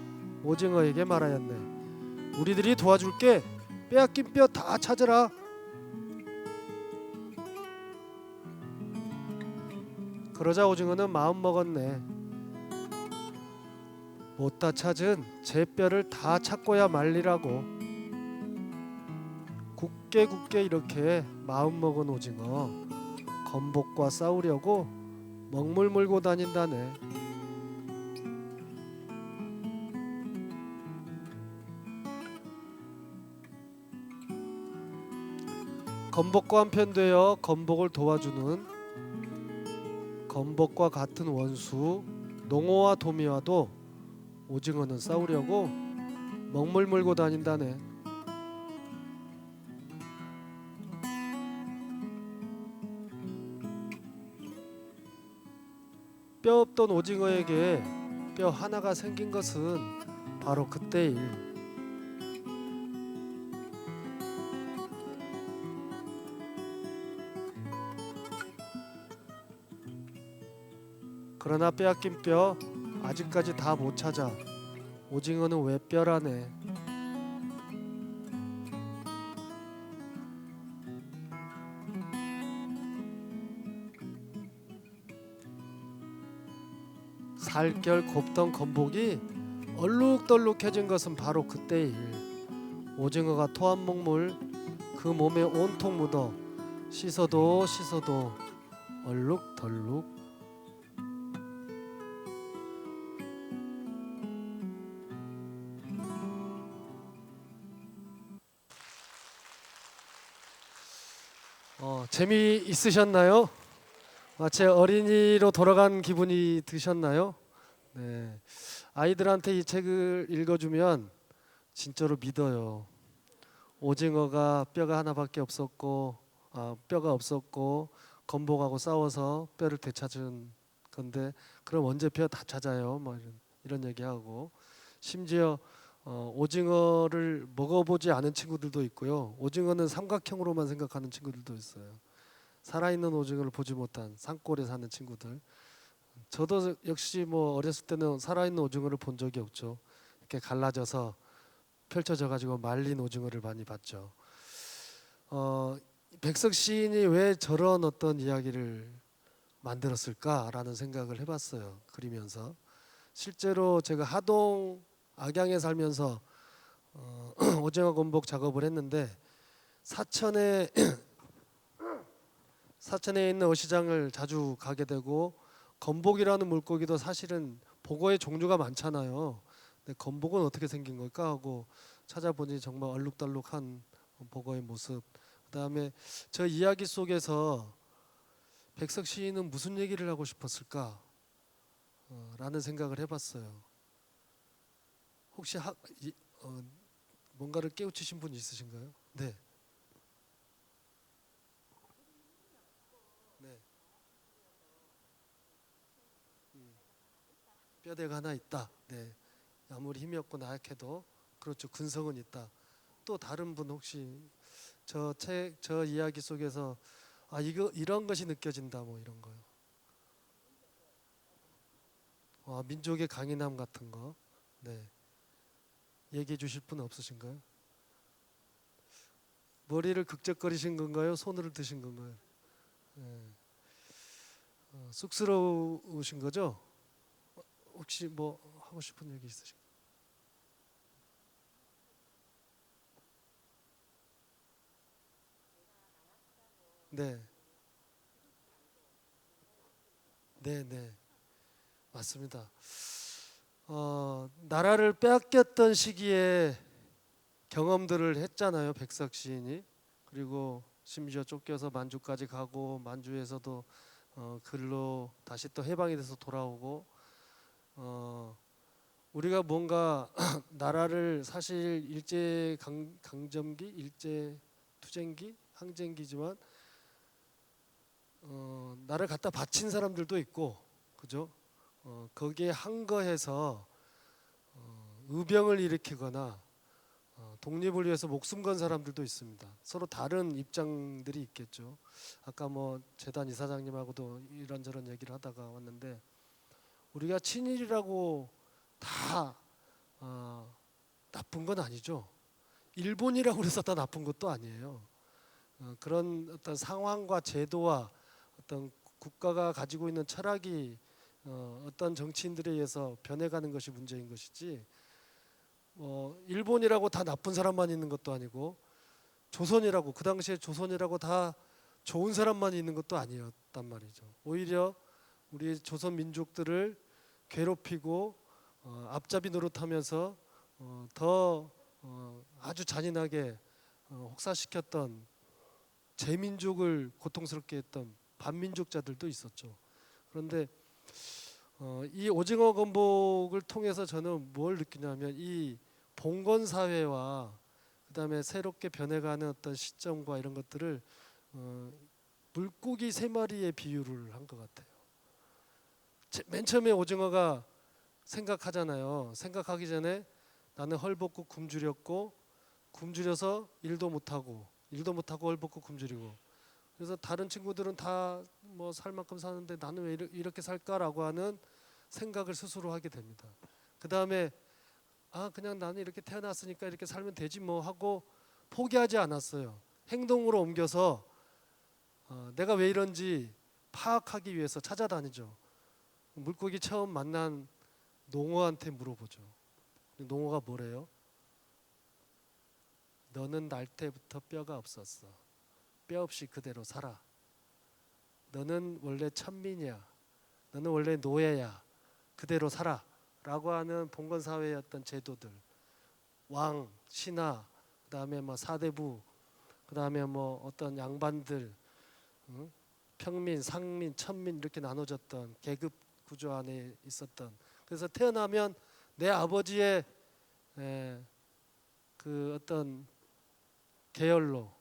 오징어에게 말하였네. 우리들이 도와줄게. 빼앗긴 뼈 다 찾으라. 그러자 오징어는 마음 먹었네. 못다 찾은 제 뼈를 다 찾고야 말리라고. 굳게 이렇게 마음 먹은 오징어, 건복과 싸우려고 먹물 물고 다닌다네. 건복과 한편되어 건복을 도와주는 건복과 같은 원수 농어와 도미와도 오징어는 싸우려고 먹물 물고 다닌다네. 뼈 없던 오징어에게 뼈 하나가 생긴 것은 바로 그때의 일. 그러나 빼앗긴 뼈 아직까지 다 못 찾아. 오징어는 왜 뼈라네. 살결 곱던 건복이 얼룩덜룩해진 것은 바로 그때의 일. 오징어가 토한 먹물 그 몸에 온통 묻어 씻어도 씻어도 얼룩덜룩. 재미 있으셨나요? 마치 어린이로 돌아간 기분이 드셨나요? 네. 아이들한테 이 책을 읽어주면 진짜로 믿어요. 오징어가 뼈가 하나밖에 없었고, 뼈가 없었고 건복하고 싸워서 뼈를 되찾은 건데, 그럼 언제 뼈 다 찾아요? 뭐 이런 얘기하고, 심지어 오징어를 먹어보지 않은 친구들도 있고요. 오징어는 삼각형으로만 생각하는 친구들도 있어요. 살아있는 오징어를 보지 못한 산골에 사는 친구들. 저도 역시 뭐 어렸을 때는 살아있는 오징어를 본 적이 없죠. 이렇게 갈라져서 펼쳐져 가지고 말린 오징어를 많이 봤죠. 백석 시인이 왜 저런 어떤 이야기를 만들었을까라는 생각을 해봤어요. 그리면서 실제로 제가 하동 악양에 살면서 오징어 건복 작업을 했는데, 사천에 있는 어시장을 자주 가게 되고, 건복이라는 물고기도 사실은 복어의 종류가 많잖아요. 근데 건복은 어떻게 생긴 걸까 하고 찾아보니 정말 얼룩덜룩한 복어의 모습. 그다음에 저 이야기 속에서 백석 시인은 무슨 얘기를 하고 싶었을까? 라는 생각을 해봤어요. 혹시 뭔가를 깨우치신 분 있으신가요? 네. 네. 뼈대가 하나 있다. 네. 아무리 힘이 없고 나약해도 그렇죠. 근성은 있다. 또 다른 분 혹시 저 이야기 속에서 이거 이런 것이 느껴진다 뭐 이런 거요. 민족의 강인함 같은 거. 네. 얘기해 주실 분 없으신가요? 머리를 극적거리신 건가요? 손을 드신 건가요? 네. 쑥스러우신 거죠? 혹시 뭐 하고 싶은 얘기 있으신가요? 네, 네, 네, 맞습니다. 나라를 빼앗겼던 시기에 경험들을 했잖아요, 백석 시인이. 그리고 심지어 쫓겨서 만주까지 가고, 만주에서도 글로 다시 또 해방이 돼서 돌아오고, 어, 우리가 뭔가 나라를 사실 일제 강점기, 일제 투쟁기, 항쟁기지만 나를 갖다 바친 사람들도 있고, 그죠? 거기에 항거해서 의병을 일으키거나 독립을 위해서 목숨 건 사람들도 있습니다. 서로 다른 입장들이 있겠죠. 아까 뭐 재단 이사장님하고도 이런저런 얘기를 하다가 왔는데, 우리가 친일이라고 다 나쁜 건 아니죠. 일본이라고 해서 다 나쁜 것도 아니에요. 그런 어떤 상황과 제도와 어떤 국가가 가지고 있는 철학이 어떤 정치인들에 의해서 변해가는 것이 문제인 것이지, 일본이라고 다 나쁜 사람만 있는 것도 아니고, 조선이라고 그 당시에 조선이라고 다 좋은 사람만 있는 것도 아니었단 말이죠. 오히려 우리 조선 민족들을 괴롭히고 앞잡이 노릇하면서 더 아주 잔인하게 혹사시켰던 제 민족을 고통스럽게 했던 반민족자들도 있었죠. 그런데 이 오징어 건복을 통해서 저는 뭘 느끼냐면 이 봉건 사회와 그다음에 새롭게 변해가는 어떤 시점과 이런 것들을 물고기 세 마리의 비유를 한 것 같아요. 맨 처음에 오징어가 생각하잖아요. 생각하기 전에 나는 헐벗고 굶주렸고 굶주려서 일도 못하고 헐벗고 굶주리고 그래서 다른 친구들은 다 뭐 살 만큼 사는데 나는 왜 이렇게 살까라고 하는 생각을 스스로 하게 됩니다. 그 다음에 그냥 나는 이렇게 태어났으니까 이렇게 살면 되지 뭐 하고 포기하지 않았어요. 행동으로 옮겨서 내가 왜 이런지 파악하기 위해서 찾아다니죠. 물고기 처음 만난 농어한테 물어보죠. 농어가 뭐래요? 너는 날 때부터 뼈가 없었어. 뼈 없이 그대로 살아. 너는 원래 천민이야. 너는 원래 노예야. 그대로 살아. 라고 하는 봉건 사회의 어떤 제도들, 왕, 신하, 그다음에 뭐 사대부, 그다음에 뭐 어떤 양반들, 평민, 상민, 천민 이렇게 나눠졌던 계급 구조 안에 있었던. 그래서 태어나면 내 아버지의 그 어떤 계열로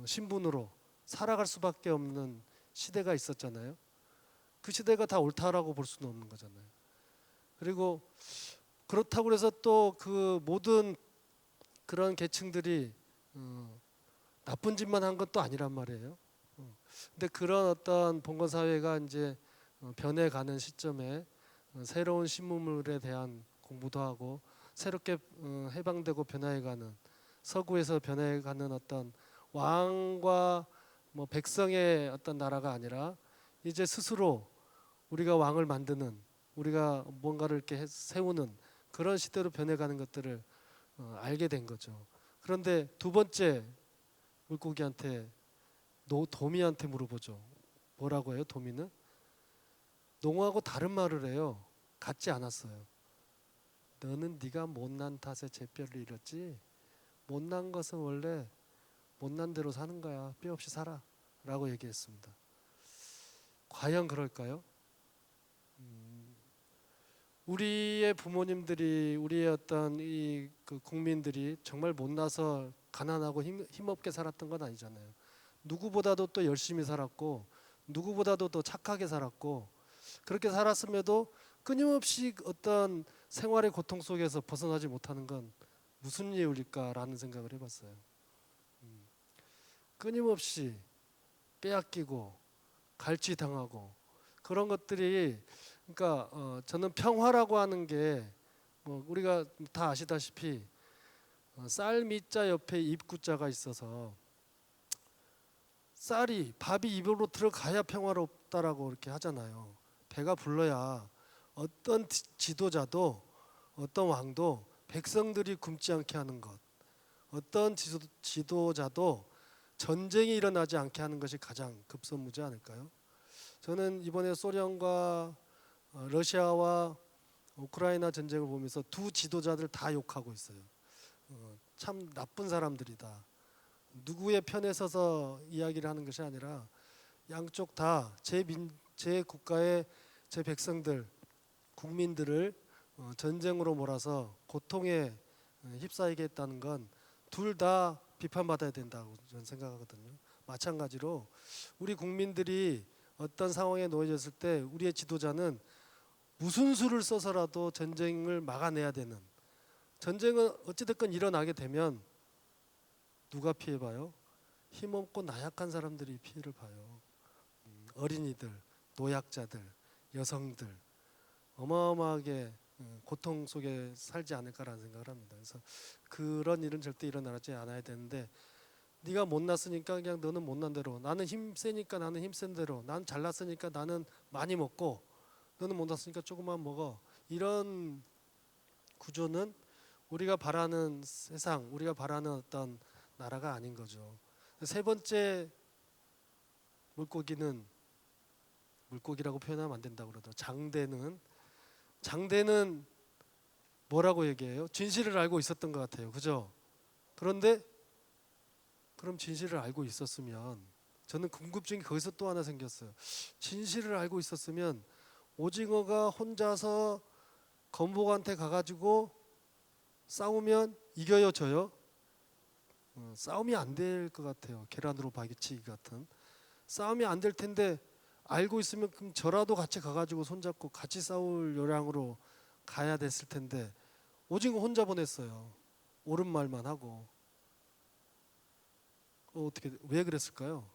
신분으로 살아갈 수밖에 없는 시대가 있었잖아요. 그 시대가 다 옳다라고 볼 수는 없는 거잖아요. 그리고 그렇다고 해서 또 그 모든 그런 계층들이 나쁜 짓만 한 것도 아니란 말이에요. 근데 그런 어떤 봉건 사회가 이제 변해가는 시점에 새로운 신문물에 대한 공부도 하고 새롭게 해방되고 변화해가는 서구에서 변해가는 어떤 왕과 뭐 백성의 어떤 나라가 아니라 이제 스스로 우리가 왕을 만드는 우리가 뭔가를 이렇게 세우는 그런 시대로 변해가는 것들을 알게 된 거죠. 그런데 두 번째 물고기한테 도미한테 물어보죠. 뭐라고 해요? 도미는 농어하고 다른 말을 해요. 같지 않았어요. 너는 네가 못난 탓에 제뼈를 잃었지. 못난 것은 원래 못난 대로 사는 거야. 뼈 없이 살아. 라고 얘기했습니다. 과연 그럴까요? 우리의 부모님들이 우리의 어떤 그 국민들이 정말 못나서 가난하고 힘없게 살았던 건 아니잖아요. 누구보다도 또 열심히 살았고 누구보다도 더 착하게 살았고 그렇게 살았음에도 끊임없이 어떤 생활의 고통 속에서 벗어나지 못하는 건 무슨 이유일까라는 생각을 해봤어요. 끊임없이 빼앗기고 갈취당하고 그런 것들이 그러니까 저는 평화라고 하는 게 뭐 우리가 다 아시다시피 쌀 밑자 옆에 입구자가 있어서 밥이 입으로 들어가야 평화롭다라고 이렇게 하잖아요. 배가 불러야 어떤 지도자도 어떤 왕도 백성들이 굶지 않게 하는 것, 어떤 지도자도 전쟁이 일어나지 않게 하는 것이 가장 급선무지 않을까요? 저는 이번에 소련과 러시아와 우크라이나 전쟁을 보면서 두 지도자들 다 욕하고 있어요. 참 나쁜 사람들이다. 누구의 편에 서서 이야기를 하는 것이 아니라 양쪽 다 제 국가의 제 백성들, 국민들을 전쟁으로 몰아서 고통에 휩싸이게 했다는 건 둘 다 비판받아야 된다고 저는 생각하거든요. 마찬가지로 우리 국민들이 어떤 상황에 놓여졌을 때 우리의 지도자는 무슨 수를 써서라도 전쟁을 막아내야 되는 전쟁은 어찌됐건 일어나게 되면 누가 피해봐요? 힘없고 나약한 사람들이 피해를 봐요. 어린이들, 노약자들, 여성들 어마어마하게 고통 속에 살지 않을까라는 생각을 합니다. 그래서 그런 일은 절대 일어나지 않아야 되는데 네가 못났으니까 그냥 너는 못난 대로 나는 힘 세니까 나는 힘 센 대로 난 잘났으니까 나는 많이 먹고 너는 못났으니까 조금만 먹어 이런 구조는 우리가 바라는 세상 우리가 바라는 어떤 나라가 아닌 거죠. 세 번째 물고기라고 표현하면 안 된다고 그러더라고요. 장대는 뭐라고 얘기해요? 진실을 알고 있었던 것 같아요. 그죠? 그런데 그럼 진실을 알고 있었으면 저는 궁금증이 거기서 또 하나 생겼어요. 진실을 알고 있었으면 오징어가 혼자서 건복한테 가가지고 싸우면 이겨요, 져요? 싸움이 안 될 것 같아요. 계란으로 바위치기 같은 싸움이 안 될 텐데 알고 있으면 그럼 저라도 같이 가가지고 손잡고 같이 싸울 요량으로 가야 됐을 텐데 오징어 혼자 보냈어요. 옳은 말만 하고. 어떻게 왜 그랬을까요?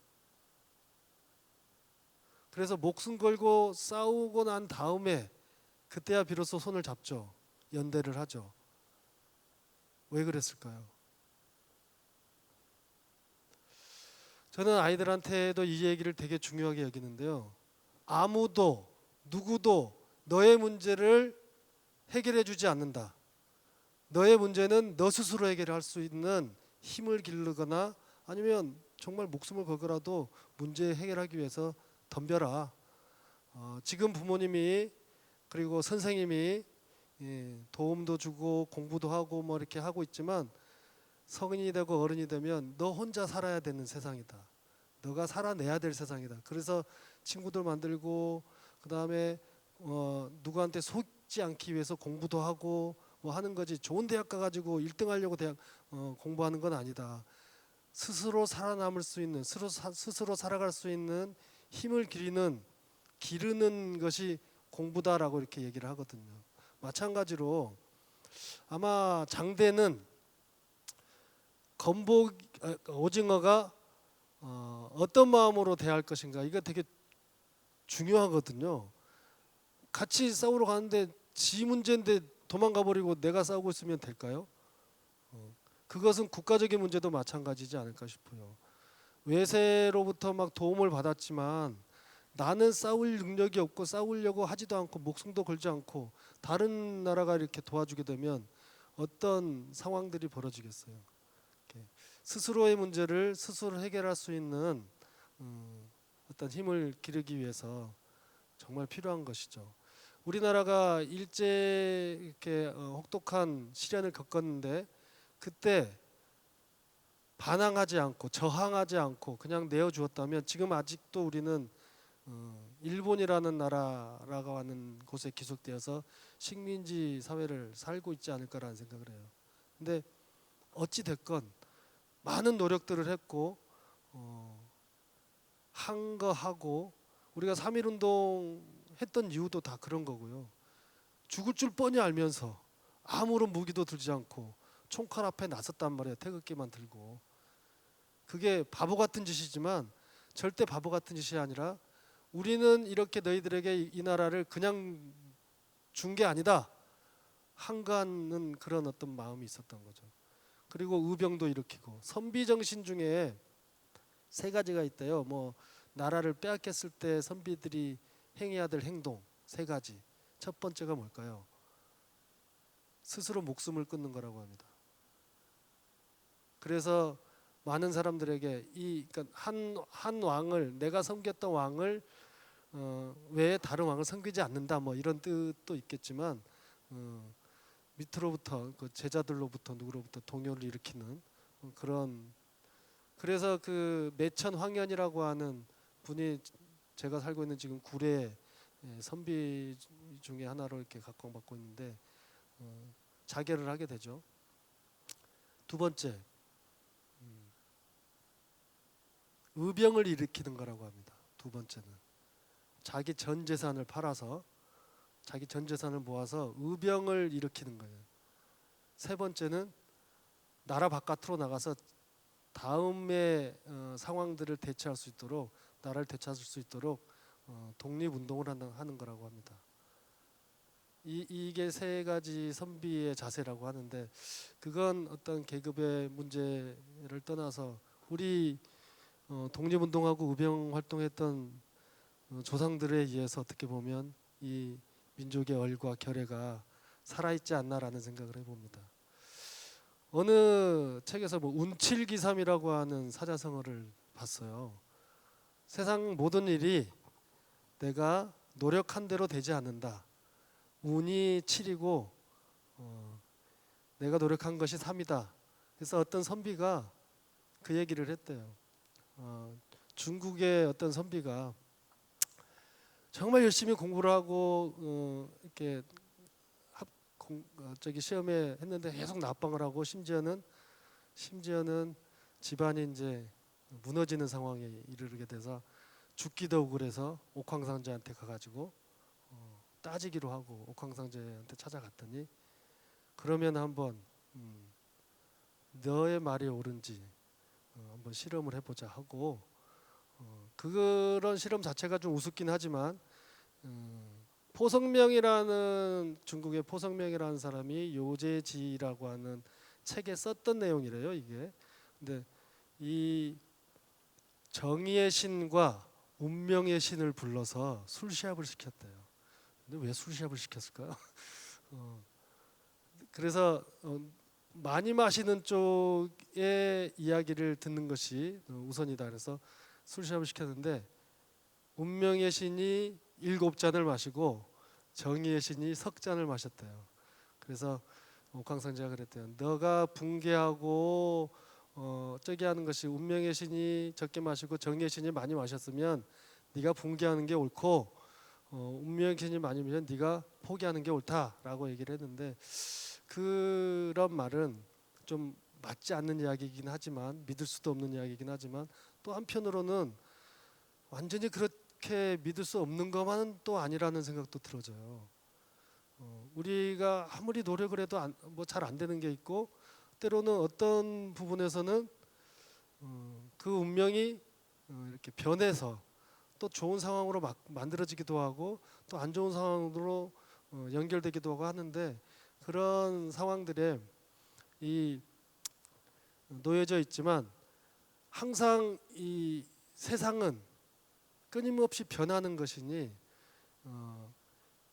그래서 목숨 걸고 싸우고 난 다음에 그때야 비로소 손을 잡죠. 연대를 하죠. 왜 그랬을까요? 저는 아이들한테도 이 얘기를 되게 중요하게 여기는데요. 아무도 누구도 너의 문제를 해결해 주지 않는다. 너의 문제는 너 스스로 해결할 수 있는 힘을 기르거나 아니면 정말 목숨을 걸고라도 문제 해결하기 위해서 덤벼라. 지금 부모님이 그리고 선생님이 도움도 주고 공부도 하고 뭐 이렇게 하고 있지만 성인이 되고 어른이 되면 너 혼자 살아야 되는 세상이다. 너가 살아내야 될 세상이다. 그래서 친구들 만들고 그다음에 누구한테 속지 않기 위해서 공부도 하고 뭐 하는 거지. 좋은 대학 가가지고 1등 하려고 대학 공부하는 건 아니다. 스스로 살아남을 수 있는 스스로 살아갈 수 있는 힘을 기르는 것이 공부다라고 이렇게 얘기를 하거든요. 마찬가지로 아마 장대는 오징어가 어떤 마음으로 대할 것인가 이거 되게 중요하거든요. 같이 싸우러 가는데 지 문제인데 도망가 버리고 내가 싸우고 있으면 될까요? 그것은 국가적인 문제도 마찬가지지 않을까 싶어요. 외세로부터 막 도움을 받았지만 나는 싸울 능력이 없고 싸우려고 하지도 않고 목숨도 걸지 않고 다른 나라가 이렇게 도와주게 되면 어떤 상황들이 벌어지겠어요. 스스로의 문제를 스스로 해결할 수 있는 어떤 힘을 기르기 위해서 정말 필요한 것이죠. 우리나라가 일제 이렇게 혹독한 시련을 겪었는데 그때 반항하지 않고 저항하지 않고 그냥 내어주었다면 지금 아직도 우리는 일본이라는 나라라고 하는 곳에 기속되어서 식민지 사회를 살고 있지 않을까라는 생각을 해요. 근데 어찌 됐건 많은 노력들을 했고 한 거 하고 우리가 3.1운동 했던 이유도 다 그런 거고요. 죽을 줄 뻔히 알면서 아무런 무기도 들지 않고 총칼 앞에 나섰단 말이에요. 태극기만 들고. 그게 바보 같은 짓이지만 절대 바보 같은 짓이 아니라 우리는 이렇게 너희들에게 이 나라를 그냥 준 게 아니다. 한가하는 그런 어떤 마음이 있었던 거죠. 그리고 의병도 일으키고 선비 정신 중에 세 가지가 있대요. 뭐 나라를 빼앗겼을 때 선비들이 행해야 될 행동 세 가지. 첫 번째가 뭘까요? 스스로 목숨을 끊는 거라고 합니다. 그래서 많은 사람들에게 그러니까 한 왕을 내가 섬겼던 왕을 외에 다른 왕을 섬기지 않는다 뭐 이런 뜻도 있겠지만 밑으로부터 그 제자들로부터 누구로부터 동요를 일으키는 그런 그래서 그 매천 황현이라고 하는 분이 제가 살고 있는 지금 구례 선비 중에 하나로 이렇게 각광받고 있는데 자결을 하게 되죠. 두 번째 의병을 일으키는 거라고 합니다. 두 번째는 자기 전 재산을 팔아서 자기 전 재산을 모아서 의병을 일으키는 거예요. 세 번째는 나라 바깥으로 나가서 다음의 상황들을 대처할 수 있도록 나라를 되찾을 수 있도록 독립운동을 하는 거라고 합니다. 이게 세 가지 선비의 자세라고 하는데 그건 어떤 계급의 문제를 떠나서 우리 독립운동하고 의병 활동했던 조상들에 의해서 어떻게 보면 이 민족의 얼과 결의가 살아있지 않나라는 생각을 해봅니다. 어느 책에서 뭐 운칠기삼이라고 하는 사자성어를 봤어요. 세상 모든 일이 내가 노력한 대로 되지 않는다. 운이 7이고 내가 노력한 것이 3이다. 그래서 어떤 선비가 그 얘기를 했대요. 중국의 어떤 선비가 정말 열심히 공부를 하고 이렇게 저기 시험에 했는데 계속 납방을 하고 심지어는 집안이 이제 무너지는 상황에 이르게 돼서 죽기도 억울해서 옥황상제한테 가가지고 따지기로 하고 옥황상제한테 찾아갔더니 그러면 한번 너의 말이 옳은지 한번 실험을 해보자 하고 그런 실험 자체가 좀 우습긴 하지만 포성명이라는 중국의 포성명이라는 사람이 요제지라고 하는 책에 썼던 내용이래요 이게. 근데 이 정의의 신과 운명의 신을 불러서 술시합을 시켰대요. 근데 왜 술시합을 시켰을까요? 그래서 많이 마시는 쪽의 이야기를 듣는 것이 우선이다. 그래서 술시합을 시켰는데 운명의 신이 7잔을 마시고 정의의 신이 석잔을 마셨대요. 그래서 옥황상제가 그랬대요. 너가 붕괴하고 저기 하는 것이 운명의 신이 적게 마시고 정의의 신이 많이 마셨으면 네가 붕괴하는 게 옳고 운명의 신이 많이 마시면 네가 포기하는 게 옳다라고 얘기를 했는데 그런 말은 좀 맞지 않는 이야기이긴 하지만 믿을 수도 없는 이야기이긴 하지만 또 한편으로는 완전히 그렇게 믿을 수 없는 것만은 또 아니라는 생각도 들어져요. 우리가 아무리 노력을 해도 뭐 잘 안 되는 게 있고 때로는 어떤 부분에서는 그 운명이 이렇게 변해서 또 좋은 상황으로 만들어지기도 하고 또 안 좋은 상황으로 연결되기도 하고 하는데 그런 상황들에 이 놓여져 있지만 항상 이 세상은 끊임없이 변하는 것이니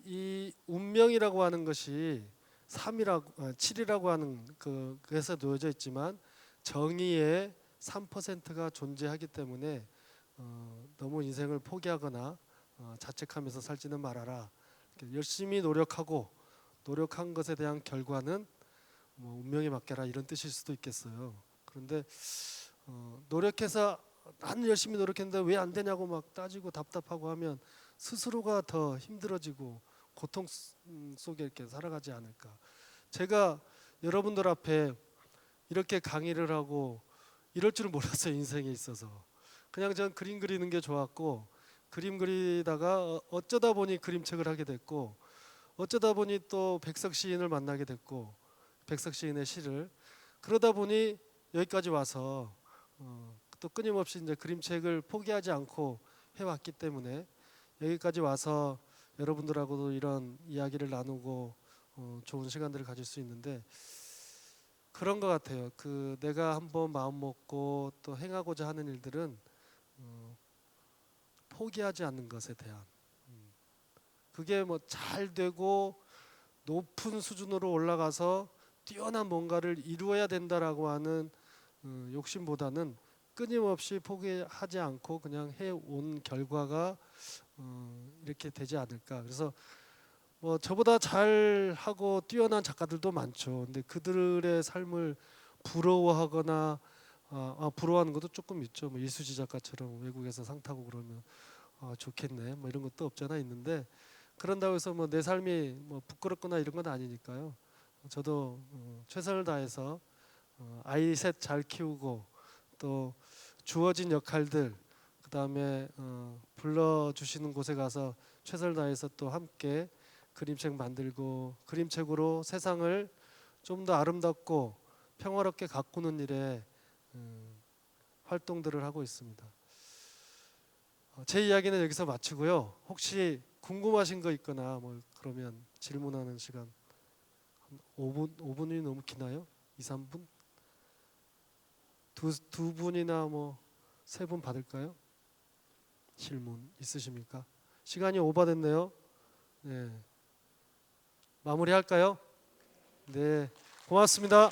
이 운명이라고 하는 것이 7이라고 하는 그에서 놓여져 있지만 정의의 3%가 존재하기 때문에 너무 인생을 포기하거나 자책하면서 살지는 말아라. 열심히 노력한 것에 대한 결과는 뭐 운명에 맡겨라 이런 뜻일 수도 있겠어요. 그런데 노력해서 나는 열심히 노력했는데 왜 안 되냐고 막 따지고 답답하고 하면 스스로가 더 힘들어지고 고통 속에 이렇게 살아가지 않을까. 제가 여러분들 앞에 이렇게 강의를 하고 이럴 줄은 몰랐어요. 인생에 있어서 그냥 전 그림 그리는 게 좋았고 그림 그리다가 어쩌다 보니 그림책을 하게 됐고 어쩌다 보니 또 백석 시인을 만나게 됐고 백석 시인의 시를 그러다 보니 여기까지 와서 또 끊임없이 이제 그림책을 포기하지 않고 해왔기 때문에 여기까지 와서 여러분들하고도 이런 이야기를 나누고 좋은 시간들을 가질 수 있는데 그런 것 같아요. 내가 한번 마음 먹고 또 행하고자 하는 일들은 포기하지 않는 것에 대한 그게 뭐 잘 되고 높은 수준으로 올라가서 뛰어난 뭔가를 이루어야 된다라고 하는 욕심보다는 끊임없이 포기하지 않고 그냥 해온 결과가 이렇게 되지 않을까. 그래서 뭐 저보다 잘하고 뛰어난 작가들도 많죠. 근데 그들의 삶을 부러워하거나 부러워하는 것도 조금 있죠. 뭐 이수지 작가처럼 외국에서 상 타고 그러면 좋겠네. 뭐 이런 것도 없잖아 있는데 그런다고 해서 뭐 내 삶이 뭐 부끄럽거나 이런 건 아니니까요. 저도 최선을 다해서 아이 셋 잘 키우고 또 주어진 역할들 그다음에 불러주시는 곳에 가서 최선을 다해서 또 함께 그림책 만들고 그림책으로 세상을 좀 더 아름답고 평화롭게 가꾸는 일에 활동들을 하고 있습니다. 제 이야기는 여기서 마치고요. 혹시 궁금하신 거 있거나 뭐 그러면 질문하는 시간 5분이 너무 기나요? 2, 3분? 두 분이나 뭐 세 분 받을까요? 질문 있으십니까? 시간이 오버됐네요. 네. 마무리할까요? 네. 고맙습니다.